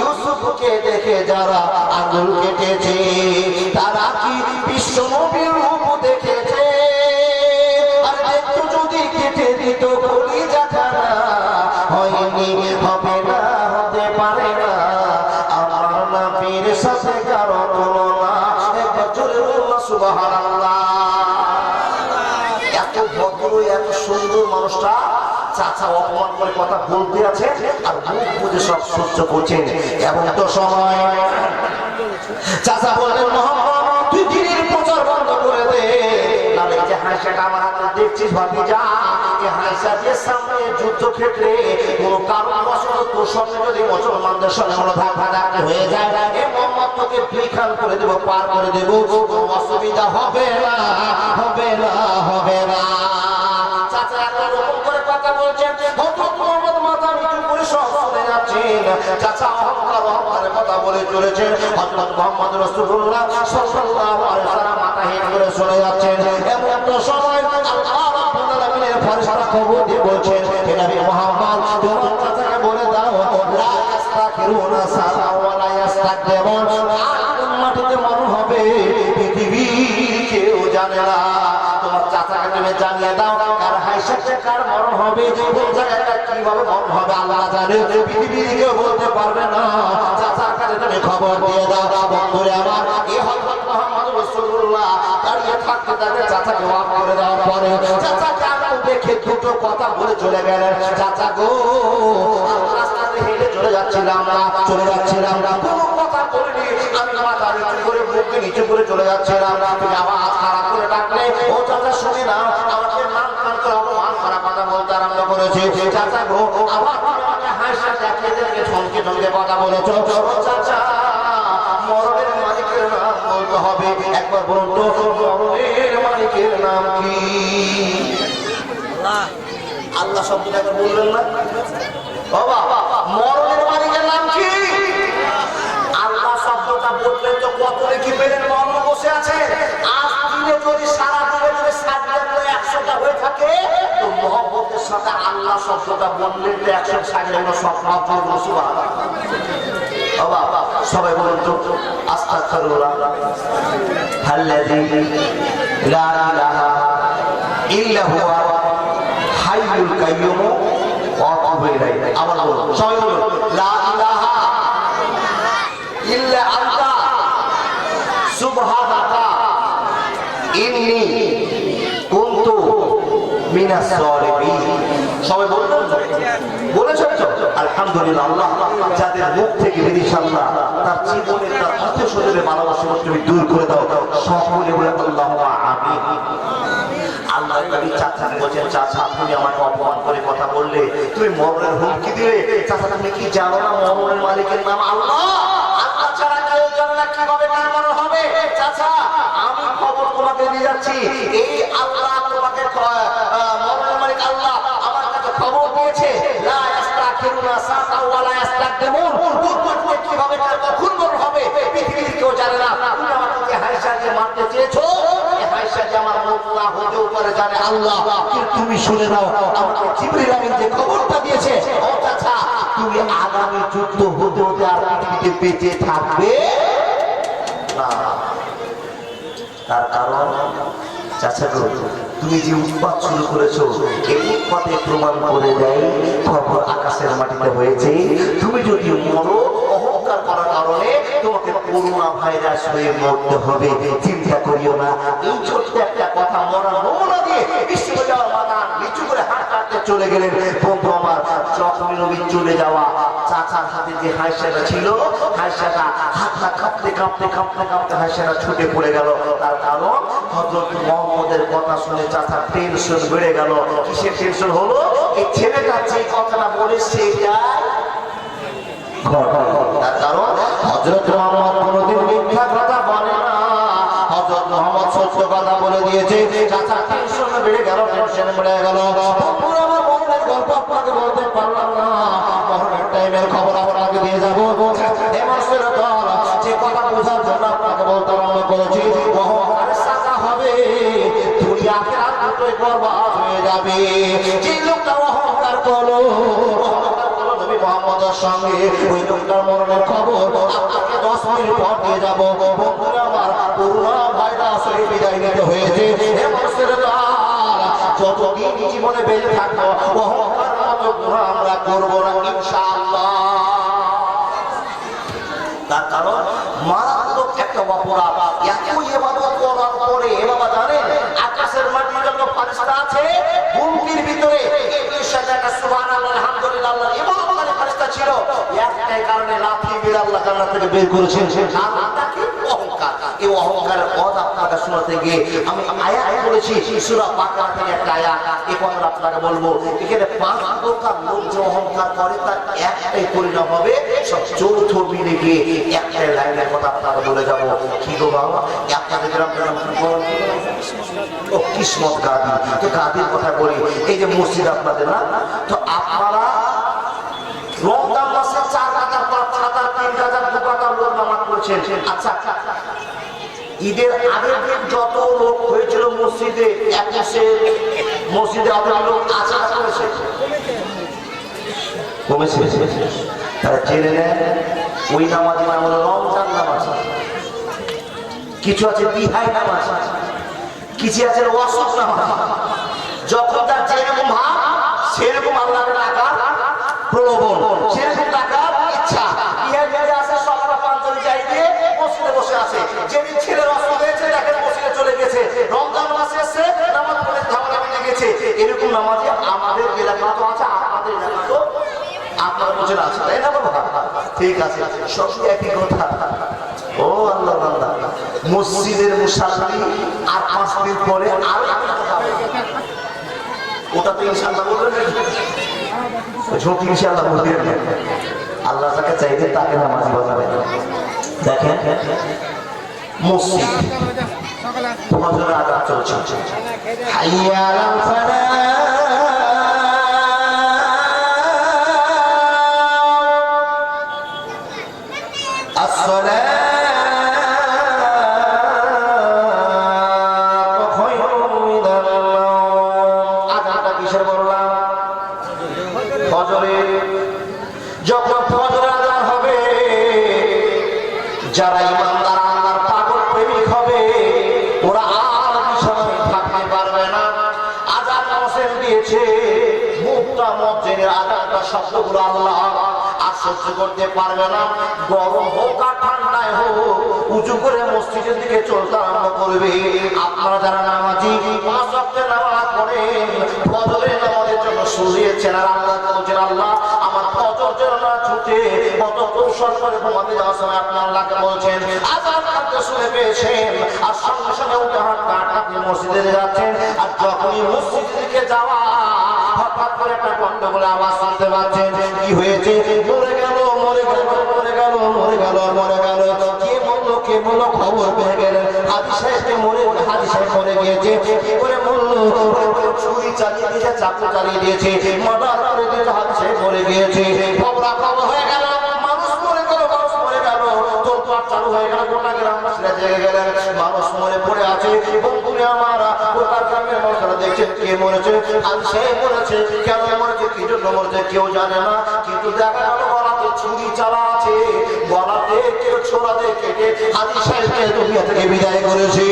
ইউসুফকে দেখে যারা আঙুল কেটেছে, তারা কি বিশ্ব নবীর রূপ দেখেছে? আর একটু যদি কেটে দিত কলিজাখানা, হয়নি হবে না, হতে পারে না, আমার নবীর সাথে কারো তুলনা। একবার জোরে বলুন সুবহানাল্লাহ। এত ভদ্র এত সুন্দর মানুষটা চাচা অপমান করে কথা বলতে আছে আর মুখ বুঝে সব সহ্য করছেন। এমন তো সময় চাচা বললেন, মুহাম্মদ তুই দ্বীনের প্রচার বন্ধ করে দে, নাহলে এই যে হাইসাটা আমার হাতে দেখছিস ভাতিজা, এই হাইসা দিয়ে সামনে যুদ্ধক্ষেত্রে কোন কারণবশত তোর সঙ্গে যদি মুসলমানদের সঙ্গে কোনো ভাগাভাগি হয়ে যায়, এ মুহাম্মদ তোকে বিখান করে দেব, পার করে দেব, কোনো অসুবিধা হবে না, হবে না, হবে না। চাচা এত রকম করে কথা বলছেন, হযরত মুহাম্মদ মাথা নিচু করে সব শুনে যাচ্ছেন। চাচা অহংকারের কথা বলে চলেছেন, হযরত মুহাম্মদ রাসূলুল্লাহ সাল্লাল্লাহু আলাইহি ওয়াসাল্লাম মাথা হেট করে শুনে যাচ্ছেন। এমন একটা সময় আল্লাহ রাব্বুল আলামিনের ফেরেশতা খবর দিয়ে বলছেন, হে নবী মুহাম্মদ তোমার চাচাকে বলে দাও, লা ইস্তাগফিরুনা সালা ওয়া লা ইস্তাগফিরুন, মাটিতে মরণ হবে, পৃথিবী কেউ জানে না, তোমার চাচাকে তুমি জানিয়ে দাও, আর হাইসাতে কার মরণ হবে, কোন জায়গাটা কিভাবে মরণ হবে আল্লাহ জানে, পৃথিবীর কেউ বলতে পারবে না, চাচার কাছে তুমি খবর দিয়ে দাও। বন্ধুরে আমার, এই হযরত মুহাম্মদ রাসূলুল্লাহ দাঁড়িয়ে থাকতে তাদের চাচাকে ওয়াক করে দেওয়ার পরে চাচা কাকু দেখে দুটো কথা বলে চলে গেলেন। চাচা গো, রাস্তাতে হেঁটে চলে যাচ্ছিলাম না, কোনো কথা বলিনি, আমি মাথা নিচু করে মুখকে নিচু করে চলে যাচ্ছিলাম, তুমি আওয়াজ খারাপ করে ডাকলে, ও চাচা শুনে না, আমাকে মান করে অপমান করা কথা বলতে আরম্ভ করেছে। চাচা গো, আবার আমাকে হাসা দেখিয়ে দেখে থমকে থমকে কথা বলেছো। চাচা মরণের মালিকের নাম বলতে হবে, একবার বলুন তো মরণের মালিকের নাম কি? আল্লাহ শব্দটাকে বললেন না বাবা, মরণের মালিকের নাম কি? আল্লাহ শব্দটা বললেন তো কত কি পেলেন মরণ বসে আছে। আজ দিনে যদি সারা দিনে যদি 60টা 100টা হয়ে থাকে, তো মহব্বতের সাথে আল্লাহ শব্দটা বললে তো 160 সব সবাই বলুন তো আস্তাগফিরুল্লাহ আল্লাযী লা ইলাহা ইল্লা হুয়া হাইয়ুল কাইয়্যুম ওয়া আতুবু ইলাইহি। আবার বলুন, সবাই বলুন লা ইলাহা ইল্লা আনতা সুবহানাকা ইন্নী কুনতু মিনাস সালিমিন। সবাই বলুন, বলেছেন তো? আলহামদুলিল্লাহ। আল্লাহ যাদের মুখ থেকে ইনশাআল্লাহ তার জীবনের তার আত্মীয়-স্বজনের ভালোবাসা তুমি দূর করে দাও, সকলে বলে আল্লাহুম্মা আমিন। আল্লাহ নবী চাচাকে বলেন, চাচা তুমি আমাকে অপমান করে কথা বললে, তুমি মরণের হুমকি দিলে, চাচা তুমি কি জানো না মরণের মালিকের নাম আল্লাহ? আল্লাহ ছাড়া কেউ জানে না কিভাবে কার মরণ হবে। চাচা আমি খবর তোমাকে দিয়ে যাচ্ছি, এই আল্লাহ তোমাকে মরণের মালিক আল্লাহ আমার কাছে খবর দিয়েছে, লা ইস্তাখিরুনা সাতা ওয়া লা ইস্তাকদিমুন। কিভাবে কার কখন মরণ হবে পৃথিবীর কেউ জানে না। তুমি আমাকে যে হাইসাকে মারতে চেয়েছো, এই হাইসা যে আমার মত না হতেও পারে জানে আল্লাহ, কিন্তু তুমি শুনে নাও আমাকে জিবরিল আমিন যে খবরটা দিয়েছে, ও চাচা তুমি আগামী যুদ্ধ হতে হতে আর পৃথিবীতে বেঁচে থাকবে না। তার কারণ চাচা গো, তুমি যে উৎপাত শুরু করেছো, এই উৎপাতে প্রমাণ করে দেয় খবর আকাশের মাটিতে হয়েছে। তুমি যদি মরো অহংকার করার কারণে তোমাকে করোনা ভাইরাস হয়ে মরতে হবে, চিন্তা করিও না। এই ছোট্ট একটা কথা মরার নমুনা দিয়ে বিশ্ববিদ্যালয় মাথা নিচু করে হাত কাটতে চলে গেলেন। বন্ধু আমার, যখন নবী চলে যাওয়া চাচার হাতে যে হাইসাটা ছিল, হাইসাটা হাতটা কাঁপতে কাঁপতে কাঁপতে কাঁপতে হাইসাটা ছুটে পড়ে গেল। তার কারণ হযরত মুহাম্মদের কথা শুনে চাচার টেনশন বেড়ে গেল। কিসের টেনশন হলো? এই ছেলেটা যে কথাটা বলে সেটা তার কারণ হযরত মুহাম্মদ কোনদিন মিথ্যা কথা বলে না। হযরত মুহাম্মদ সত্য কথা বলে দিয়েছে। চাচার টেনশন বেড়ে গেল, টেনশন বেড়ে গেল। পুরো আমার মনের গল্প আপনাকে বলতে পারলাম না, মরণের টাইমের খবর আপনাকে দিয়ে যাবো। এমন ছেলে দল যে কথা বোঝার জন্য আপনাকে বলতে আরম্ভ করেছি, অহংকার সাজা হবে, দুনিয়া আখিরাত দুটোই বরবাদ হয়ে যাবে। যে লোকটা অহংকার করলো, নবী মুহাম্মদের সঙ্গে ওই লোকটার মরণের খবর আপনাকে 10 মিনিট পর দিয়ে যাবো। বন্ধুরা আমার, করোনা ভাইরাস হয়ে বিদায় নিতে হয়েছে। এমন ছেলে দল যতদিন জীবনে বেঁচে থাকবো অহংকার মতো গুনাহ আমরা করবো না ইনশাআল্লাহ। তার কারণ মারাত্মক একটা অপরাধ। একই ইবাদত করার পরে বাবা জানেন আকাশের মাটির যত ফেরেশতা আছে ভূমির ভিতরে একটা সুবহানাল্লাহ আলহামদুলিল্লাহ আল্লাহ ইবাদতকারী ফেরেশতা ছিল, একটাই কারণে লাথি মেরে আল্লাহ জান্নাত থেকে বের করেছেন। নামটা কি? অহংকার। এই অহংকারের কথা আপনাকে শোনাতে গিয়ে আমি আয়াত বলেছি, সূরা বাকারা থেকে একটা আয়াত, এই কথাটা আপনাকে বলবো। এখানে 5 প্রকার লোক যে অহংকার করে তার একটাই পরিণাম হবে, সব যৌথ মিলে গিয়ে একটাই লাইনের কথা আপনাকে বলে যাবো। কি গো বাবা, আপনাদের গ্রামের নাম কি বলেন? ও কিসমত গাদি। তো গাদির কথা বলি, এই যে মসজিদ আপনাদের না, তো আপনারা রমজান মাসে 4 হাজার 5 হাজার 3 হাজার 2 হাজার লোক নামাজ পড়ছেন। আচ্ছা, ঈদের আগের দিন যত লোক হয়েছিল মসজিদে, মসজিদে অত লোক আশা করেছে কমেছে। তারা জেনে নেন ওই নামাজের নাম হলো রমজান নামাজ। কিছু আছে বিহাই নামাজ, কিছু আছে ওয়াসুক নামাজ। যখন তার যেরকম ভাব সেরকম আল্লাহর টাকার প্রলোভন, সেরকম টাকার ইচ্ছা। বিহাই আছে সকাল 5 যাই দিয়ে মসজিদে বসে আছে। যেদিন ছেলের অসুখ হয়েছে দেখেন মসজিদে চলে গেছে, রমজান মাসে এসে নামাজ পড়ে ঝামেলা মিলে গেছে। এরকম নামাজে আমাদের এলাকা তো আছে, আপনাদের এলাকা তো আপনার বছর আছে, তাই না বাবা? ঠিক আছে, সব একই কথা। ও আল্লাহ আল্লাহ, মসজিদের মুসাল্লি আর 5 দিন পরে আর ওটা তো ইনশাআল্লাহ বলবেন, ঝোঁক ইনশাআল্লাহ বলবেন। আল্লাহ যাকে চাইবে তাকে নামাজি বানাবে। দেখেন মসজিদ ফজরের আযান চলছে, হাইয়া আলাল ফালাহ, যারা ইমানদার আল্লাহর পাগল প্রেমিক হবে ওরা আর বিছানায় থাকতে পারবে না। আযান হোসেন দিয়েছে, মুক্তা মসজিদের আযানটা শব্দগুলো আল্লাহ আর সহ্য করতে পারবে না। গরম হোক আর ঠান্ডায় হোক উঁচু করে মসজিদের দিকে চলতে আরম্ভ করবে। আপনারা যারা নামাজি 5 ওয়াক্তের নামাজ পড়েন, ফজরের নামাজের জন্য সুজিয়েছেন আর আল্লাহকে বলছেন, আল্লাহ আমার ফজর যেন না ছুটে, কত কৌশল করে ঘুমাতে যাওয়ার সময় আপনি আল্লাহকে বলছেন, আযান কাঁদতে শুনে পেয়েছেন আর সঙ্গে সঙ্গে উঠে আপনি মসজিদে যাচ্ছেন। আর যখনই মসজিদের দিকে যাওয়া হঠাৎ করে একটা গন্ডগোল আওয়াজ শুনতে পাচ্ছেন। কি হয়েছে? মরে গেল, মরে গেল, মরে গেল, মরে গেল, মরে গেল। কে বললো? খবর পেয়ে গেলেন হাজী সাহেবকে হাজী সাহেব মরে গিয়েছে। কি করে বললো? ছুরি চালিয়ে দিয়েছে, চাকু চালিয়ে দিয়েছে, মার্ডার করে দিয়েছে, হাজী সাহেব মরে গিয়েছে। খবরা খবর হয়ে গেল, মানুষ মরে গেল, মানুষ মরে গেল, তোলপাড় চালু হয়ে গেল, গোটা গ্রামবাসীরা জেগে গেলেন, মানুষ মরে পড়ে আছে। বন্ধুরে আমার, গোটা গ্রামের মানুষরা দেখছেন কে মরেছে, হাজী সাহেব মরেছে। কেন মরেছে, কি জন্য মরেছে কেউ জানে না, কিন্তু দেখা গেল গলাতে ছুরি চালা আছে, গলাতে কেউ ছোড়া দিয়ে কেটে হাজী সাহেবকে দুনিয়া থেকে বিদায় করেছে।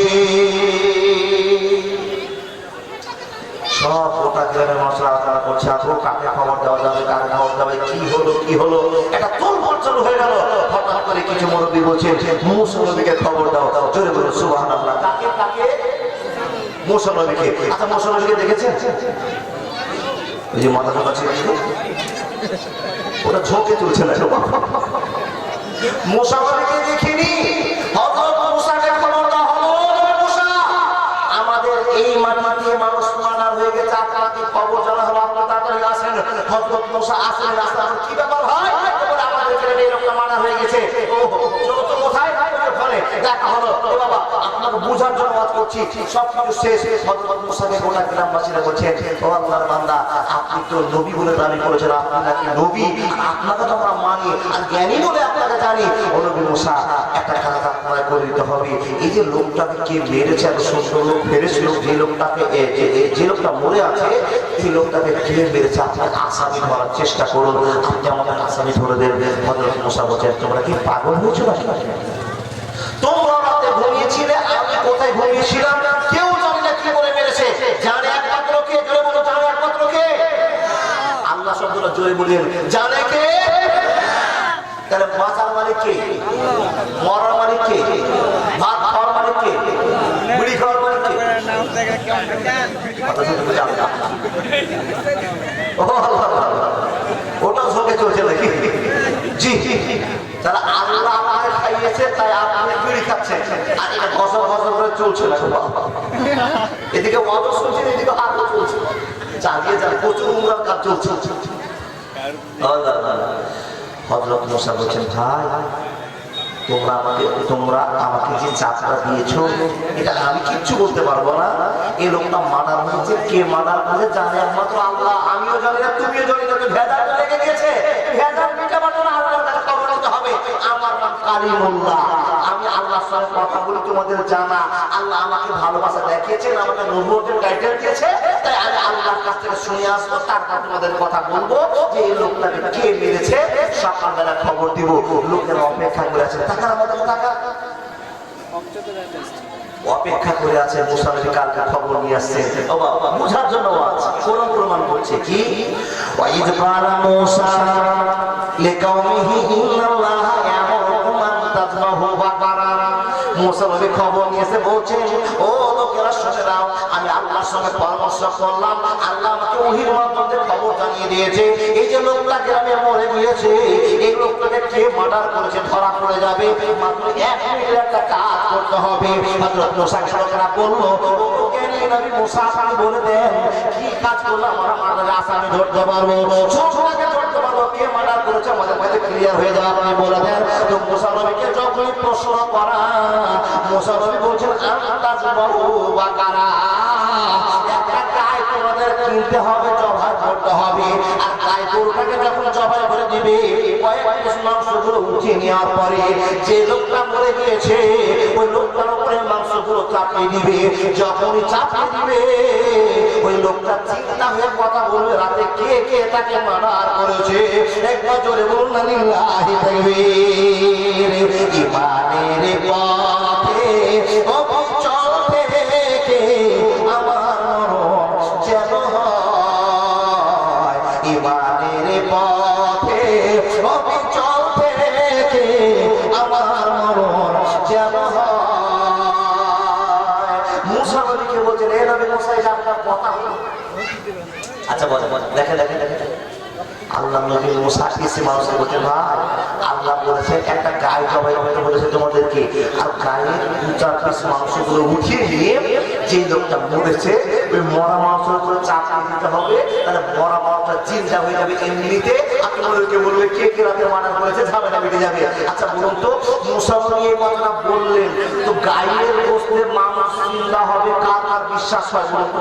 সব গোটা গ্রামের মানুষরা আলোচনা করছে, কাকে খবর দেওয়া যাবে, কাকে খবর দেওয়া যাবে, কি হলো কি হলো, একটা তোলপাড় চালু হয়ে গেল। হঠাৎ করে কিছু মুরব্বী বলছেন, মুসা নবীকে খবর দাও। জোরে বলুন সুবহানাল্লাহ। কাকে কাকে? মুসা নবীকে। আচ্ছা মুসা নবীকে দেখেছেন? ওই যে মাথা ঝোঁকা ছিল, ওটা ঝোঁকে তুলছে না। মুসা নবীকে দেখিনি, হযরত মুসাকে খবর দাও, হযরত মুসা আমাদের এই মাটিতে মানুষ মারা হয়ে গেছে, আপনাকে খবর জানা হলো, আপনি তাড়াতাড়ি আসেন। হযরত মুসা আসেন, রাস্তা কি ব্যাপার হয়, বলে আমাদের এখানে এই লোকটা মারা হয়ে গেছে। ও চলো তো কোথায়, ওখানে দেখা হলো। এ বাবা আপনাকে বোঝার জন্য ওয়াজ করছি, সব কিছু শেষ। হযরত মুসাকে গোটা গ্রামবাসীরা বলছেন, ও আল্লাহর বান্দা, আপনি তো নবী বলে দাবি করেছেন, আপনি নাকি নবী, আপনাকে তো আমরা মানি আর জ্ঞানী বলে আপনাকে জানি। ও নবী মুসা, একটা কাজ আপনারা করে দিতে হবে, এই যে লোকটাকে কে মেরেছে, এত সুন্দর লোক ফেরেছিল, যে লোকটাকে যে লোকটা মরে আছে, এই লোকটাকে কে মেরেছে আপনাকে আসামি ধরার চেষ্টা করুন, আপনি আমাদের আসামি ধরে দেন। হযরত মুসা বলছেন, তোমরা কি পাগল হয়েছো নাকি? তোমরা রাতে ঘুমিয়েছিলে, আমি কোথায় ঘুমিয়েছিলাম কেউ জানে না, কি করে মেরেছে জানে একমাত্র কে। জোরে বলো, জানে একমাত্র কে? আল্লাহ শব্দটা জোরে বলেন, জানে কে? তাহলে বাঁচার মালিক কে? মরার মালিক কে? ভাত খাওয়ার মালিক কে? মুড়ি খাওয়ার মালিক কে? ওটা ঝোঁকে চলছে নাকি? জি, তারা আল্লাহ আমাকে খাইয়েছে তাই আপনি বিড়ি খাচ্ছেন, আর এটা ঘষা ঘষা করে চলছে না। এদিকে ওয়াদও চলছে, এদিকে হাতও চলছে, চালিয়ে যান, প্রচুর উমরার কাজ চলছে। হযরত মুসা বলছেন, ভাই তোমরা আমাকে যে চাপটা দিয়েছো, এটা আমি কিচ্ছু বলতে পারবো না। এই লোকটা মার্ডার হয়েছে, কে মার্ডার করেছে জানে একমাত্র আল্লাহ, আমিও জানি না, তুমিও জানি না। তো ভেজাল লেগে গিয়েছে, ভেজাল মেটাবার জন্য আল্লাহর কাছে খবর দিতে হবে। আমার নাম কালিমুল্লাহ, আমি আল্লাহর সঙ্গে কথা বলি, তোমাদের জানা। আল্লাহ আমাকে ভালোবাসা দেখিয়েছেন, আমাকে নবুয়তের গাইডেন্স দিয়েছে, তাই আমি আল্লাহর কাছ থেকে শুনে আসবো, তারপর তোমাদের কথা বলবো যে এই লোকটাকে কে মেরেছে। সকালবেলা খবর দিব, লোকের অপেক্ষা করে আছে, টাকার মতো টাকা অপেক্ষা করে আছে। মুসা নবী কালকে খবর নিয়ে আসছে, বুঝার জন্য আছে, কোরআন প্রমাণ করছে কি, ওয়াইদ ক্বালা মুসা লিকাওমিহি ইন্নাল্লাহা ইয়ামুরুকুম আন তাযবাহু বাকারা। মুসা নবী খবর নিয়েছে, বলছেন, ও লোকেরা শুনে নাও, আমি আল্লাহর সঙ্গে পরামর্শ করলাম, আল্লাহ আমাকে ওহীর মাধ্যমে খবর জানিয়ে দিয়েছে, এই যে লোকটা গ্রামে মরে গিয়েছে, এই লোকটাকে কে মার্ডার করেছে ধরা পড়ে যাবে, মাত্র 1 মিনিটের একটা কাজ করতে হবে। হযরত মুসা লোকেরা বলল, ও জ্ঞানী নবী মুসা, আপনি বলে দেন কি কাজ করলে আমরা মার্ডারের আসামি ধরতে পারবো, ছোটটাকে ধরতে পারবো, কে মার্ডার করেছে আমাদের কাছে ক্লিয়ার হয়ে যাবে, আপনি বলে দেন। তো মুসা নবীকে যখনই প্রশ্ন করা, মুসা নবী বলছেন, আনতাযবাহু বাকারা, একটা গায় তোমাদের কিনতে হবে, জবাই করতে হবে, আর গায় গরুটাকে যখন জবাই করে দিবে, কয়েক পিস মাংসগুলো উঠিয়ে নেওয়ার পরে যে লোকটা মরে গিয়েছে ওই লোকটার উপরে মাংসগুলো চাপিয়ে দিবে। যখনই চাপিয়ে দিবে, ওই লোকটা চিন্তা হয়ে কথা বলবে, রাতে কে কে তাকে মার্ডার করেছে। একবার জোরে বলুন না, লিল্লাহি তাকবীর। ইমানে রেখে আমার মরণ যেন মুসা নবীকে বলছেন এ নবী মুসা এটা আপনার কথা। আচ্ছা বলেন দেখেন দেখেন দেখেন আল্লাহ নবী মুসা এসে মানুষকে বলছেন ভাই আল্লাহ বলেছেন একটা গায়ে জবাই করতে বলেছে তোমাদেরকে, আর গায়ের দু চার পিস মাংসগুলো উঠিয়ে নিয়ে যে লোকটা মরেছে ওই মরা মাংসের উপরে চাপিয়ে দিতে হবে, তাহলে মরা মাংসটা জিন্দা হয়ে যাবে এমনিতে। আপনি ওদেরকে বলবে কে কে রাতে মার্ডার করেছে, ঝামেলা মিটে যাবে। আচ্ছা বলুন তো মুসা নবী এই কথাটা বললেন, তো গায়ের গোশতে মানুষ জিন্দা হবে কার কার বিশ্বাস হয় বলুন তো?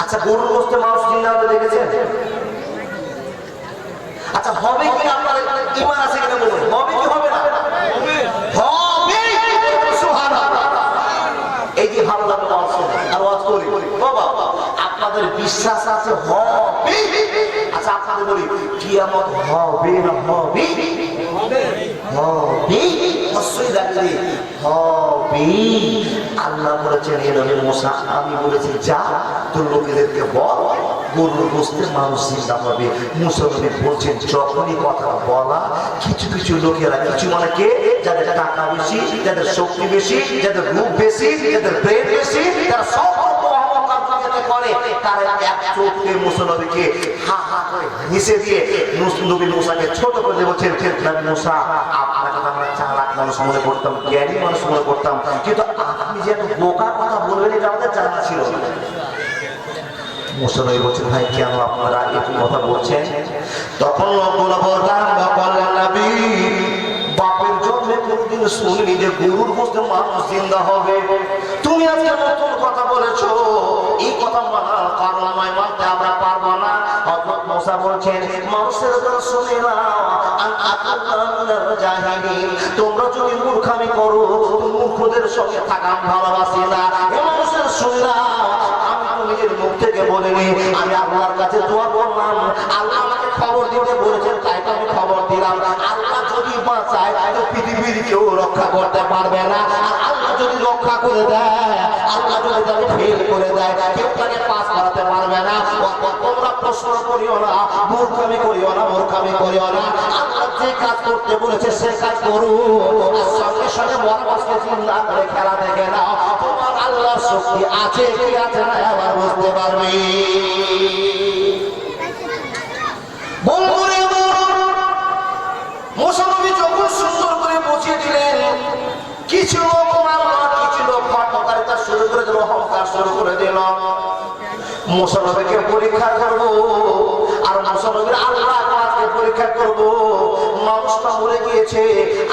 আচ্ছা গরুর গোশতে মানুষ জিন্দা হতে দেখেছেন? আচ্ছা হবে কি আপনার ঈমান আছে কিনা বলুন, হবে কি হবে না? হবে। সুবহানাল্লাহ। এই যে ভাবলাম আর ওয়াজ করি বাবা আপনাদের বিশ্বাস আছে হবে। আচ্ছা আপনাদের বলি কিয়ামত হবে না হবে? হবে হবে অবশ্যই জানি হবে। আল্লাহ বলেছেন হে নবী মুসা আমি বলেছি যা তোর লোকেদেরকে বল গরুর গোশতে মানুষ জিন্দা হবে। মুসা নবী বলছেন যখনই কথা বলা কিছু কিছু লোকেরা কিছু মানে কে যাদের টাকা বেশি, যাদের শক্তি বেশি, যাদের রূপ বেশি, যাদের ব্রেন বেশি, তারা সব করে তারা এক চোখে মুসা নবীকে হা হা করে হেসে দিয়ে নবী মুসাকে ছোট করে বলছেন নবী মুসা আপনাকে তো আমরা চালাক মানুষ মনে করতাম, জ্ঞানী মানুষ মনে করতাম, কিন্তু আপনি যে এত বোকা কথা বলবেন এটা আমাদের জানা ছিল না। মুসা নবী বলছেন ভাই কেন আপনারা একটু কথা বলছেন? তখন লোকগুলো বলতাম নবী বাপের জন্মে কোনদিন শুনিনি যে গরুর গোশতে মানুষ জিন্দা হবে, তুমি আজকে নতুন কথা বলেছো, এই কথা মানার কারণ নয়, মানতে আমরা পারবো না। হযরত মুসা বলছেন মানুষের কথা শুনে না তোমরা যদি মূর্খামি করো মূর্খদের সঙ্গে থাকা ভালোবাসি না। মানুষের শুনে না আমি তো নিজের মুখ থেকে বলিনি, আমি আল্লাহর কাছে দোয়া করলাম, আল্লাহ আমাকে খবর দিতে বলেছেন তাই তো আমি খবর দিলাম। আল্লাহ যদি বাঁচায় তো পৃথিবীর কেউ রক্ষা করতে পারবে না, আর আল্লাহ যদি রক্ষা করে দেয়, আল্লাহ যদি তাকে ফেল করে দেয় কেউ তাকে পাস করাতে পারবে না। তোমরা প্রশ্ন করিও না, মূর্খামি করিও না, মূর্খামি করিও না। আল্লাহ যে কাজ করতে বলেছে সে কাজ করো, সঙ্গে সঙ্গে মহাবাসকে চিন্তা করে খেলা দেখে নাও তোমার আল্লাহর শক্তি আছে কি আছে না আবার বুঝতে পারবে। মুসা নবী যখন সুন্দর করে বুঝিয়ে দিলেন কিছু লোক মারলো, কিছু লোক হটকারিতা শুরু করে দিল, অহংকার শুরু করে দিল। মুসা নবীকে পরীক্ষা করবো আর মুসা নবীর আল্লাহকে পরীক্ষা করবো। মানুষটা মরে গিয়েছে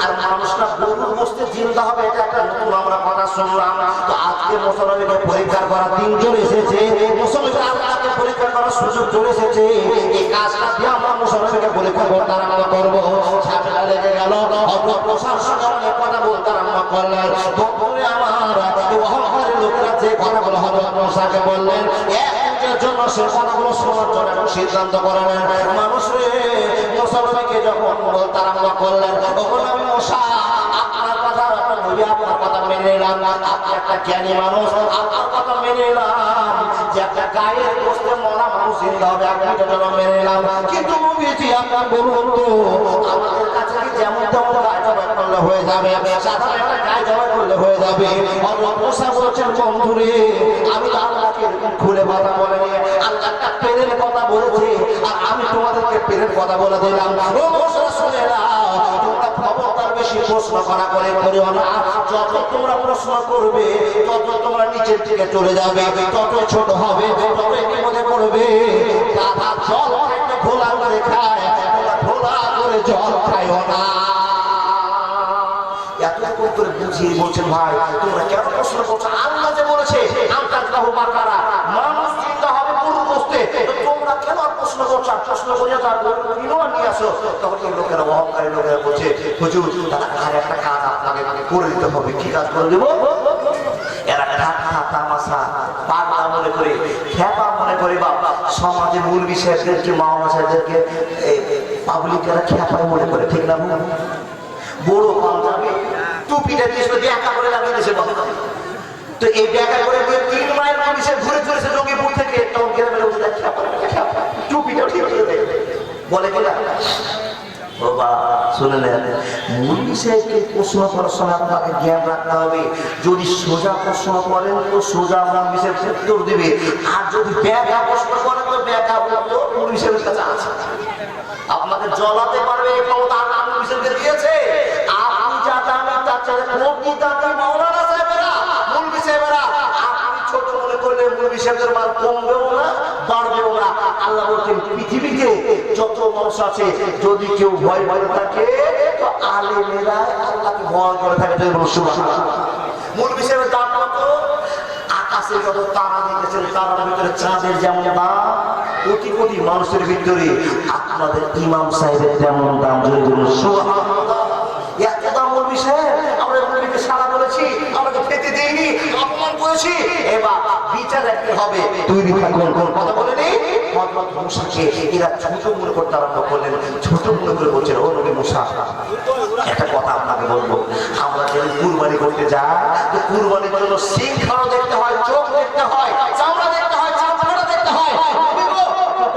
আর মানুষটা গরুর গোশতে জিন্দা হবে, এটা একটা নতুন আমরা কথা শুনলাম। তো আজকে মুসা নবীকে পরীক্ষা করা দিন চলে এসেছে, মুসা নবীর আল্লাহকে পরীক্ষা করার সুযোগ চলে এসেছে। এই কাজটা দিয়ে আমরা মুসা নবীকে পরীক্ষা করতে আরম্ভ করবো। ঝামেলা লেগে গেল, প্রশাসনের সঙ্গে কথা বলতে আরম্ভ করলেন। বন্ধুরে আমার অহংকারী লোকেরা যে কথাগুলো হযরত মুসাকে বললেন এর জন্য সে কথাগুলো শোনার জন্য একটা সিদ্ধান্ত করেন। মানুষ রে মুসা নবীকে যখন বলতে আরম্ভ করলেন তখন আমি মুসা আপনার কথা আপনার নবী আপনার কথা মেনে নিলাম, আপনি একটা জ্ঞানী মানুষ, আপনার কথা মেনে নিলাম যে একটা গায়ের গোশতে মরা মানুষ জিন্দা হবে, আপনি এটা জন্য মেনে নিলাম। কিন্তু নবীজি আপনার বলুন তো আমাদের কাছে কি যেমন তেমন গায়ে জবাই করলে হয়ে যাবে, সাধারণ একটা গায়ে জবাই করলে হয়ে যাবে? হযরত মুসা বলেছেন বন্ধুরে আমি আল্লাহকে খুলে কথা বলেনি, আল্লাহ একটা পেরের কথা বলেছে আর আমি তোমাদেরকে পেরের কথা বলে দিলাম। ও মুসা শুনে নাও, তোমরা খবরদার বেশি প্রশ্ন করিও না। যত তোমরা প্রশ্ন করবে তত তোমরা নিচের দিকে চলে যাবে, তত ছোট হবে, তত বিপদে পড়বে। গাধা জল খাইতে ঘোলা করে খায়, তোমরা ঘোলা করে জল খাইও না। এতক্ষণ করে বুঝিয়ে বলছেন ভাই তোমরা কেন প্রশ্ন করছো? আল্লাহ যে বলেছে মানুষ চিন্তা হবে গরুর গোশতে, তোমরা কেন প্রশ্ন করছো? প্রশ্ন করিয়া তার গরু নিয়ে আসো। তখন এই লোকেরা অহংকারী লোকেরা বলছে হুজুর তারা আর একটা কাজ আপনাকে করে দিতে হবে। কি কাজ করে দেবো? এরা ঠাট্টা তামাশা পাগলা মনে করে খ্যাপা মনে করে বাবা সমাজে মুলবি সাহেবদেরকে মাওলানা সাহেবদেরকে পাবলিকেরা খ্যাপা মনে করে, ঠিক না? বড় পাঞ্জাবি টুপিটা দিয়ে ব্যাখ্যা করে লাগিয়ে দিয়েছে। তো এই ব্যাখ্যা করে 3 মাইল পুলিশে ঘুরে ঘুরেছে জঙ্গিপুর থেকে, তখন গ্রামের খ্যাপা বলে কিনা বাবা শুনে নেন মুরগি সাহেবকে প্রশ্ন করার সময় আপনাকে জ্ঞান রাখতে হবে যদি সোজা প্রশ্ন করেন তো সোজা মুরগি সাহেব উত্তর দিবে আর যদি ব্যাখ্যা প্রশ্ন করেন তো ব্যাখ্যা উত্তর মুরগি সাহেবের কাছে আছে আপনাকে জ্বলাতে পারবে এই ক্ষমতা আল্লাহ মুরগি সাহেবকে দিয়েছে আপনি যা জানেন তার চেয়ে কোটি দামি মাওলানা সাহেবেরা মুরগি সাহেবেরা আপনি ছোট মনে করলে মুরগি সাহেবের মাল কমবেও না বাড়বেও না আল্লাহ বলছেন পৃথিবীতে যত মানুষ আছে যদি কেউ ভয় ভয় থাকে তো আলেমেরা আল্লাহকে ভয় করে থাকে তাই বলুন সুবহানাল্লাহ মুরগি সাহেবের দাম কত আকাশে যত তারা দেখেছেন তারার ভিতরে চাঁদের যেমন দাম কোটি কোটি মানুষের ভিতরে আপনাদের ইমাম সাহেবের যেমন দাম যদি বলুন সুবহানাল্লাহ এত দাম মুরগি সাহেব আমরা মুরগিকে সারা করেছি আমাকে খেতে দেইনি অপমান করেছি এবার বিচার একদিন হবে তৈরি থাকুন কথা বলেনি হযরত মুসাকে এরা ছোট মনে করতে আরম্ভ করলেন ছোট মনে করে বলছেন ও নবী মুসা একটা কথা আপনাকে বলবো আমরা যখন কুরবানি করতে যাই তো কুরবানির জন্য সিং খাড়া দেখতে হয় চোখ দেখতে হয় চামড়া দেখতে হয় চামড়া দেখতে হয়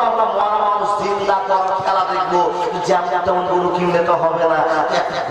আমরা মরা মানুষ জিন্দা করার খেলা দেখবো যেমন তেমন গরু কিনলে তো হবে না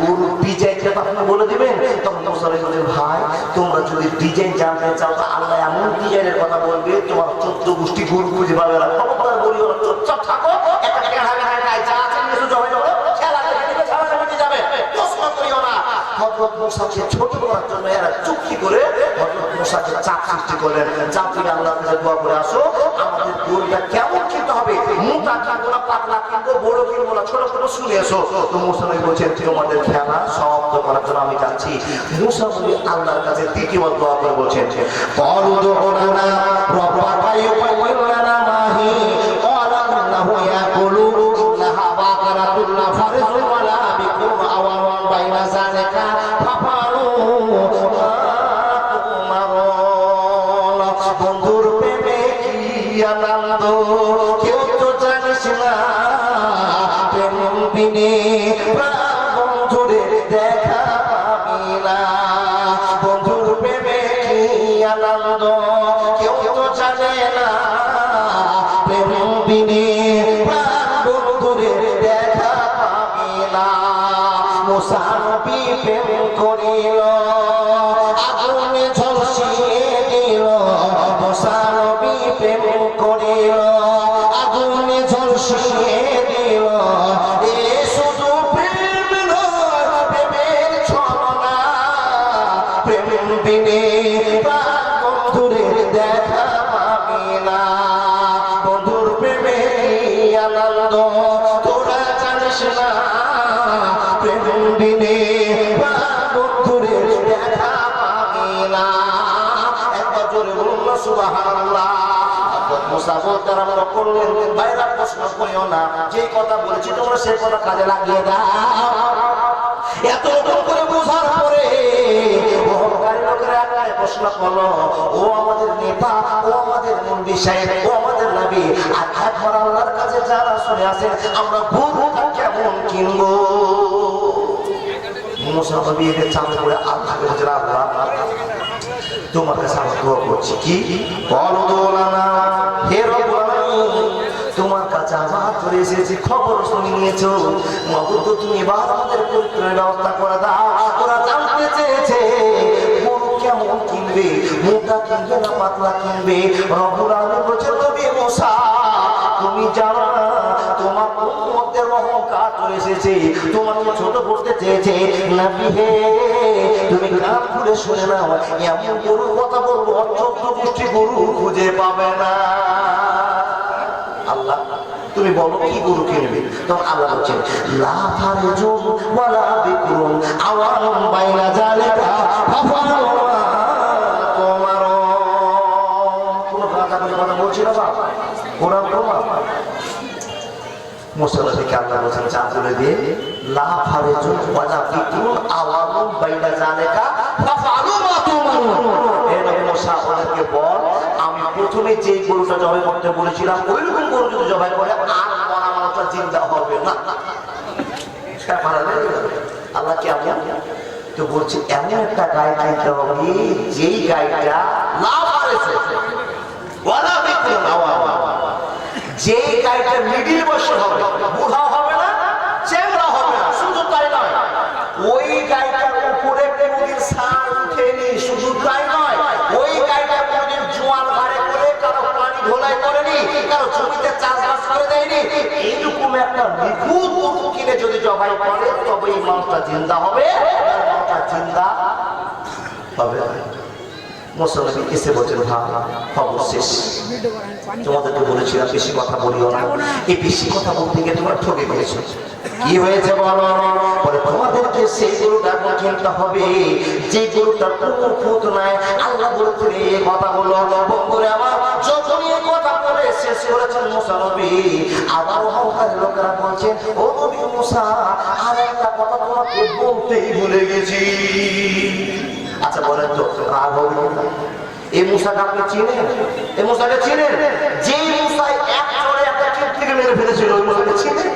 গরু ডিজাইনটা তো আপনি বলে দিবেন তখন মুসলিম ভাই তোমরা যদি ডিজাইন জানতে চাও তো আল্লাহ এমন ডিজাইনের কথা বলবে তোমার 14 গোষ্ঠী গরু খুঁজে পাবে না খবরদার বলি ওরা চুপচাপ থাকো একটা টেড়া গায়ে যা আছে কিছু জমে যাবে খেলা দেখে ছাড়া যাবে যাবে প্রশ্ন করিও না হযরত মুসাকে ছোট করার জন্য এরা চুক্তি করে হযরত মুসাকে চাপ সৃষ্টি করলেন যা তুমি আল্লাহর কাছে দোয়া করে আসো আমাদের গরুটা কেমন কিনতে হবে মোটা কিনবো না পাতলা কিনবো বড় কিনবো না ছোট ছোট শুনে এসো তো মুসা নবী বলছেন তোমাদের খেলা সমাপ্ত করার জন্য আমি যাচ্ছি মুসা নবী আল্লাহর কাছে দ্বিতীয়বার দোয়া করে বলছেন ক্বালু দু'না রাব্বাকা ইউবাইয়্যিন লানা মা হি ক্বালা ইন্নাহু ইয়াকুলু ইন্নাহা বাকারাতুন লা ফারিজুন ওয়ালা বিকুম আওয়ামান বাইনা যালিকা ফাফালু বন্ধুর প্রেমে কি আনন্দ কেউ তো জানিস না প্রেম বিনে বন্ধুরে দেখা পাবি না বন্ধুর প্রেমে কি আনন্দ কেউ তো জানে না প্রেম বিনে বন্ধুরে দেখা পাবি না মুসা নবী প্রেম করিল আগুনে ঝলসিয়ে দিল মুসা নবী প্রেম করিল আগুনে ঝলসিয়ে দিল এ শুধু প্রেম নয় প্রেমের ছলনা প্রেম বিনে বন্ধুরে দেখা পাবি না বন্ধুর প্রেমে আনন্দ তোরা জানিস না প্রেম বিনে বন্ধুরে দেখা পাবি না একবার জোরে বলুন না সুবহানাল্লাহ মুসা বলতে আরম্ভ করলেন ভাইরা প্রশ্ন করিও না যে কথা বলেছি তোমরা সেই কথা কাজে লাগিয়ে দাও এত রকম করে বোঝার পরে অহংকারী লোকেরা একটাই প্রশ্ন করলো ও আমাদের নেতা ও আমাদের মুরব্বি সাহেব ও আমাদের নবী আর একবার আল্লাহর কাছে যারা শুনে আসেন আমরা গরুটা কেমন কিনবো মুসা নবী একে চাঁদে করে আল্লাহকে বলছেন আল্লাহ তোমার কাছে আমি দোয়া করছি কি বলদোলানা হে রব্বুল আলামিন তোমার কাছে আবার করে এসেছি খবর শুনে নিয়েছো মাবুদ তুমি এবার আমাদের পবিত্রের ব্যবস্থা করে দাও ওরা জানতে চেয়েছে গরু কেমন কিনবে মোটা কিনবে না পাতলা কিনবে রব্বুল আলামিন বলছে নবী মুসা তুমি জানো না তোমার মধ্যে অহংকার চলে এসেছে তোমাকে ছোট করতে চেয়েছে নবী হে তুমি কান খুলে শুনে নাও এমন গরুর কথা বলবো 14 গোষ্ঠী গরু খুঁজে পাবে না আল্লাহ তুমি বলো কি গরু কিনবে তখন আল্লাহ বলছেন লা ফারজুন ওয়ালা বিকরুন আওয়ালুম বাইনা যালিকা ফাফালু তোমার কোন কথা বলছি না বাবা কোরআন তোমার মুসলমানকে আল্লাহ বলেন চাঁদুরে দিয়ে লা ফারজুন ওয়ালা বিকরুন আওয়ালুম বাইনা যালিকা ফাফালু মা তুমারুন হে নবী মুসা ওদেরকে বল আমি প্রথমে যে গরুটা জবাই করতে বলেছিলাম ওই রকম গরু যদি জবাই করে আর মরা মানুষটা জিন্দা হবে না আল্লাহ কি আপনি তো বলছি এমন একটা গায়ে কিনতে হবে যেই গায়েটা না পারেছে ওয়ালা বিকরুন আওয়ালুম যে গাড়িটা মিডিল বয়সে হবে, বুড়া হবে না, চ্যাংড়া হবে না, শুধু তাই নয়, ওই গাড়িটার উপরে কোনদিন সার উঠেনি। শুধু তাই নয়, ওই গাড়িটা কোনদিন জোয়ান ঘাড়ে করে কারো পানি ঢোলাই করেনি, কারো জমিতে চাষবাস করে দেয়নি। এইরকম একটা নিখুঁত গরু কিনে যদি জবাই করে, তবে এই মাংসটা জিন্দা হবে, মাংসটা জিন্দা হবে। মুসলমান এসে বলছেন, খবর শেষ, তোমাদেরকে বলেছিলাম বেশি কথা বলিও না। এই বেশি কথা বলতে গিয়ে তোমরা ঠকে গেছো। কি হয়েছে বলো? বলে তোমাদেরকে সেই গরুটা কিনতে হবে যে গরুটার কোনো খুঁত নাই। আল্লাহ বলছেন এই কথা বলো। বন্ধুরে আমার, যখন এই কথা বলে শেষ করেছেন মুসা নবী, আবার অহংকারী লোকেরা বলছেন, ও নবী মুসা, আর একটা কথা তোমাকে বলতেই ভুলে গেছি। আচ্ছা বলেন তো, রাগ হবে না? এই মুসাকে আপনি চিনেন? এই মুসাকে চিনেন? যে মুসাই এক চড়ে একটা টিপ থেকে মেরে ফেলেছিল, ওই মুসাকে চিনেন?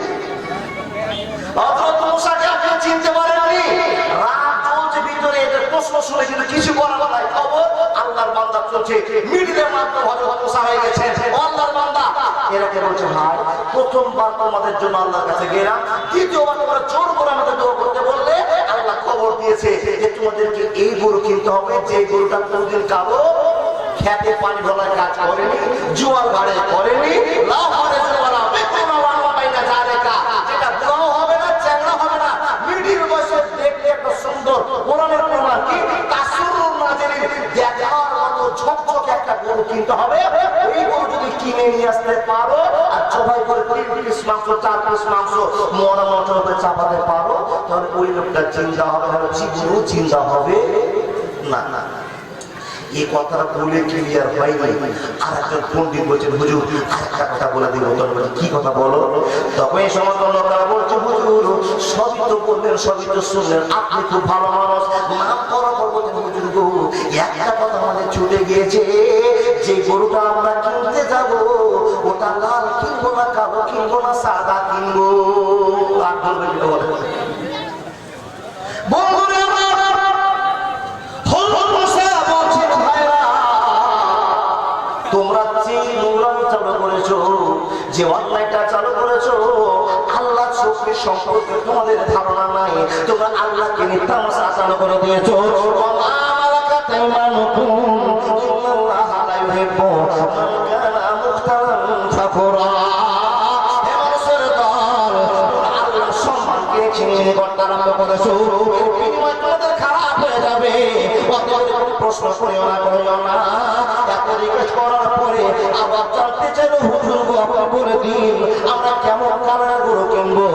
মুসাকে আপনি চিনতে পারেননি? রাগ চলছে ভিতরে, এদের প্রশ্ন শুনে কিন্তু কিছু বলার নাই। খবর আল্লাহর বান্দা চলছে, মিডিলের মাধ্যমে হযরত মুসা হয়ে গেছে আল্লাহর বান্দা। এরাকে বলছে, ভাই প্রথমবার তোমাদের জন্য আল্লাহর কাছে গেলাম, দ্বিতীয়বার তোমরা জোর করে আমাদের দোয়া করতে বললে, আল্লাহ খবর দিয়েছে যে তোমাদেরকে এই গরু কিনতে হবে যে গরুটা কোনদিন কারো খেতে পানি ঢোলার কাজ করেনি, জোয়ার ঘাড়ে করেনি, লাউ ঘাড়ে জোয়ারা বেকোনা ওয়ানা বাইনা জালেকা, যেটা বুড়াও হবে না, চ্যাংড়া হবে না, মিডিল বয়সে দেখতে একটা সুন্দর কোরআনের প্রমাণ কি তাসুরুন নাজিরিন, দেখার মতো ঝকঝকে একটা গরু কিনতে হবে। ওই গরু যদি কিনে নিয়ে আসতে পারো আর জবাই করে 3 পিস মাংস 4 পিস মাংস মোড়া মোটর করে চাপাতে পারো, তাহলে ওই লোকটা জিন্দা হবে না, জীবনও জিন্দা হবে না। না, এই কথাটা বলে ক্লিয়ার হয়নি। আর একজন পণ্ডিত বলছেন, হুজুর আরেকটা কথা বলে দিব। তখন কি কথা বলো? তখন এই সমস্ত লোকেরা বলছে, হুজুর সবই তো বললেন, সবই তো শুনলেন, আপনি খুব ভালো মানুষ, নাম করার পর বলছেন, হুজুর গো একটা কথা আমাদের ছুটে গিয়েছে, যে গরুটা আমরা কিনতে যাব ওটা লাল কিনবো না, কালো কিনবো না, সাদা কিনবো। আর বলবেন কি বলেন? বন্ধুরা তোমরা যে নোংরামি চালু করেছো, যে অন্যায়টা চালু করেছো, আল্লাহ চোখের সম্পর্কে তোমাদের ধারণা নাই। তোমরা আল্লাহকে মিথ্যা মশা চালু করে দিয়েছো। খারাপ হয়ে যাবে, প্রশ্ন করিও না, করিও না। এত রিকোয়েস্ট করার পরে আবার জানতে চাইলো, হুজুর গো আপনি বলে দিন আমরা কেমন কালার গরু কিনবো,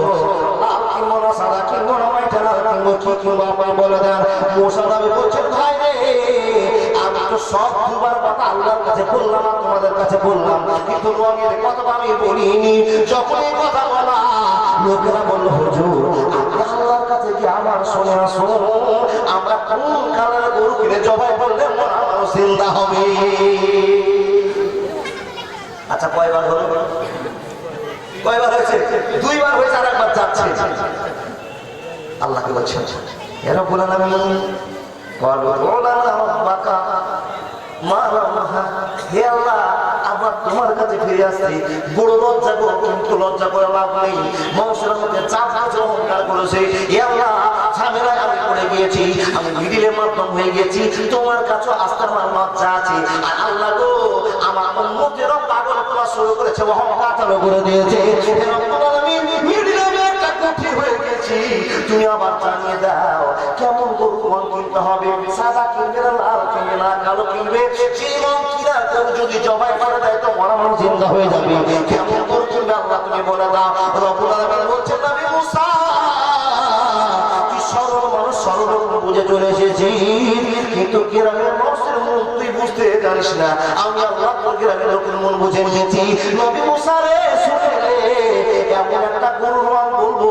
লাল কিনবো না, সাদা কিনবো না, মাইটা লাল কিনবো, কি কিনবো আপনি বলে দেন। মুসা নবী বলছেন, ভাই রে আমি তো সব দুবার কথা আল্লাহর কাছে বললাম আর তোমাদের কাছে বললাম, কিন্তু রঙের কথা আমি বলিনি। যখন এই কথা বলা লোকেরা বললো, হুজুর আল্লাহর কাছে কি আমার শুনে আসো, আমরা কোন কালার গরু কিনে জবাই করলে মরা মানুষ জিন্দা হবে। আচ্ছা কয়বার হলো? কয়বার হয়েছে? 2 বার হয়েছে, আর একবার যাচ্ছে। আল্লাহকে বলছেন, এরা বলেন আমি হে আল্লাহ আবার তোমার কাছে ফিরে আসছি, বড় লজ্জা গো, কিন্তু লজ্জা করে লাভ নেই। মানুষের মধ্যে চাপ আছে, অহংকার করেছে। হে আল্লাহ ঝামেলায় আমি পড়ে গিয়েছি, আমি মিডিলের মাধ্যম হয়ে গেছি, তোমার কাছে আসতে আমার লজ্জা আছে। আর আল্লাহ গো আমার উম্মতেরও পাগল করা শুরু করেছে, অহংকার চালু করে দিয়েছে। তুমি আবার জানিয়ে দাও কেমন গরু কিনতে হবে, সাদা কিনবে না, লাল কিনবে না, কালো কিনবে, যে রং কিনা গরু যদি জবাই করে দেয় তো মরা মানুষ জিন্দা হয়ে যাবে। কেমন গরু কিনবে আল্লাহ তুমি বলে দাও। রব্বুল আলামিন বলছেন, নবী মুসা তুই সরল মানুষ, সরল বুঝে চলে এসেছি, কিন্তু গ্রামের মানুষের মন তুই বুঝতে জানিস না। আমি আল্লাহ তোর গ্রামের লোকের মন বুঝে নিয়েছি। নবী মুসা রে শুনে রে, এমন একটা গরু রং বলবো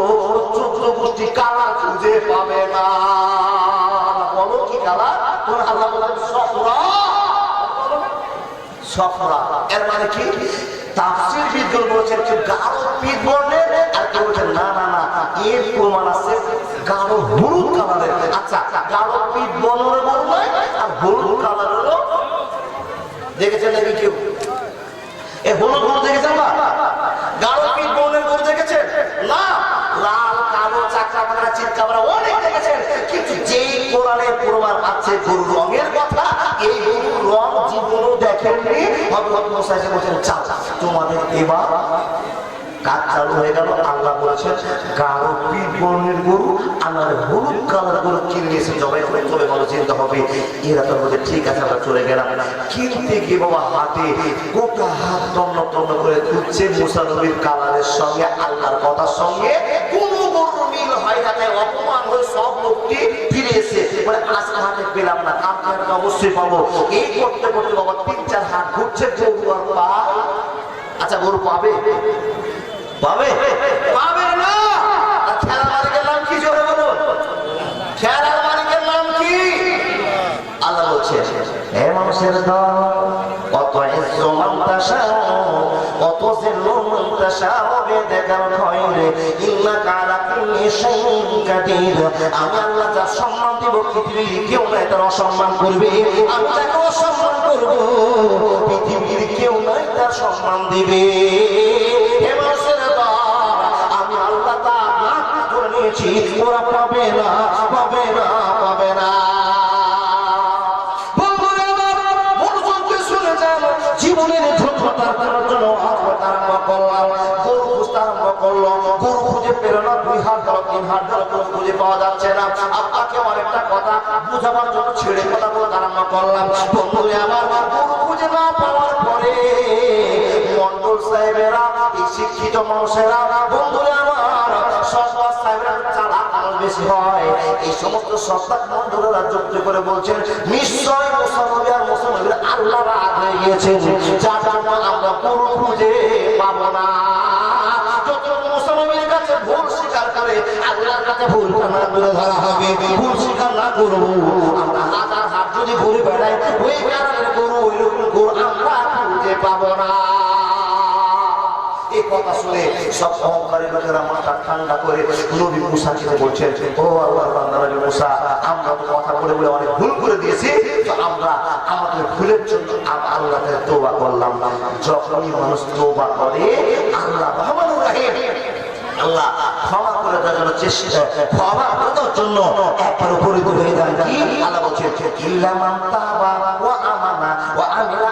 14 গোষ্ঠী কালা খুঁজে পাবে না। বলো কি কালা? তোর আল্লাহ বলেন সফরা। সফরা এর মানে কি? তাফসীর বিদ্বান বলেছেন কেউ গাঢ় পিত বর্ণের, আর কেউ বলেছেন না না না এর প্রমাণ আছে গাঢ় হলুদ কালারের। আচ্ছা গাঢ় পিত বর্ণের গরু নয়, আর হলুদ কালারেরও দেখেছেন নাকি কেউ? এই হলুদ গরু দেখেছেন না? এসে বলছেন চাচা তোমাদের এবার কাজ চালু হয়ে গেল। আল্লাহ বলেছেন গাঢ় পিঠ বর্ণের গরু আমার হলুদ কালার গরু কিনে নিয়েছে জবাই করে, তবে ভালো চিন্তা হবে। এরা তো বলছে ঠিক আছে আমরা চলে গেলাম। কিনতে গিয়ে বাবা হাতে গোটা হাত তন্ন তন্ন করে খুঁজছে, মুসা নবীর কালারের সঙ্গে আল্লাহর কথার সঙ্গে কোনো গরু মিল হয় না। তাই অপমান হয়ে সব লোকটি ফিরে এসে মানে আজকে হাতে পেলাম না, কালকে হাতে অবশ্যই পাবো। এই করতে করতে বাবা 3-4 হাত ঘুরছে, গরু আর পায়। আচ্ছা গরু পাবে পাবে পাবে না। খেলার মালিকের নাম কি জোরে বলুন, খেলার মালিকের নাম কি? আল্লাহ বলছে হে মানুষের দল কত ইজ্জু মান তাশাউ কত জিল্লু মান তাশাউ বিয়াদিকাল খায়র ইন্নাকা আলা কুল্লি শাইইন কাদির। আমি আল্লাহ যা সম্মান দেব পৃথিবীর কেউ না তার অসম্মান করবে, আমি তাকে অসম্মান করব পৃথিবীর কেউ নাই তার সম্মান দিবে। হে মানুষের দল আমি আল্লাহ তাআলা নাম ধরে নিয়েছি, ওরা পাবে না পাবে না পাবে না। জীবনের ঝোঁকটার জন্য আরম্ভ করলাম, গরু খুঁজতে আরম্ভ করলো। গরু খুঁজে পেল না, 2 হাত ধরো 3 হাত ধরো, গরু খুঁজে পাওয়া যাচ্ছে না। আপনাকে অনেকটা কথা বুঝাবার জন্য ছেড়ে কথা বলতে আরম্ভ করলাম। বন্ধুরে আমার গরু খুঁজে না পাওয়ার পরে মন্ডল সাহেবেরা, এই শিক্ষিত মানুষেরা, বন্ধুরে আমার সরদার সাহেবেরা চালাক মানুষ বেশি হয়, এই সমস্ত সরদার মন্ডলেরা যুক্ত করে বলছেন নিশ্চয় মুসলমান আর মুসলমানদের আল্লাহ রাগ হয়ে গিয়েছে, যার জন্য আমরা গরু খুঁজে পাবো না। যত মুসলমানের কাছে ভুল স্বীকার করে আল্লাহর কাছে ভুল তুলে ধরা হবে। ভুল স্বীকার না করবো আমরা হাজার হাত যদি ঘুরে বেড়াই, ওই কারণে গরু ওই রকম গরু আমরা খুঁজে পাবো না। এই কথা শুনে সব অহংকারী লোকেরা মাথা ঠান্ডা করে নবী মুসাকে বলছেন ও আল্লাহর বান্দা নবী মুসা, আমরা তো কথা বলে বলে অনেক ভুল করে দিয়েছি, তো আমরা আমাদের ভুলের জন্য আল্লাহকে তওবা করলাম। যখনই মানুষ তওবা করে আল্লাহ রহমানুর রহিম, আল্লাহ ক্ষমা করে দেওয়ার জন্য চেষ্টা, ক্ষমা করে দেওয়ার জন্য একবার উপরে হয়ে যায় কি? আল্লাহ বলছেন ইল্লা মান তাবা ওয়া আমানা ওয়া আমিলা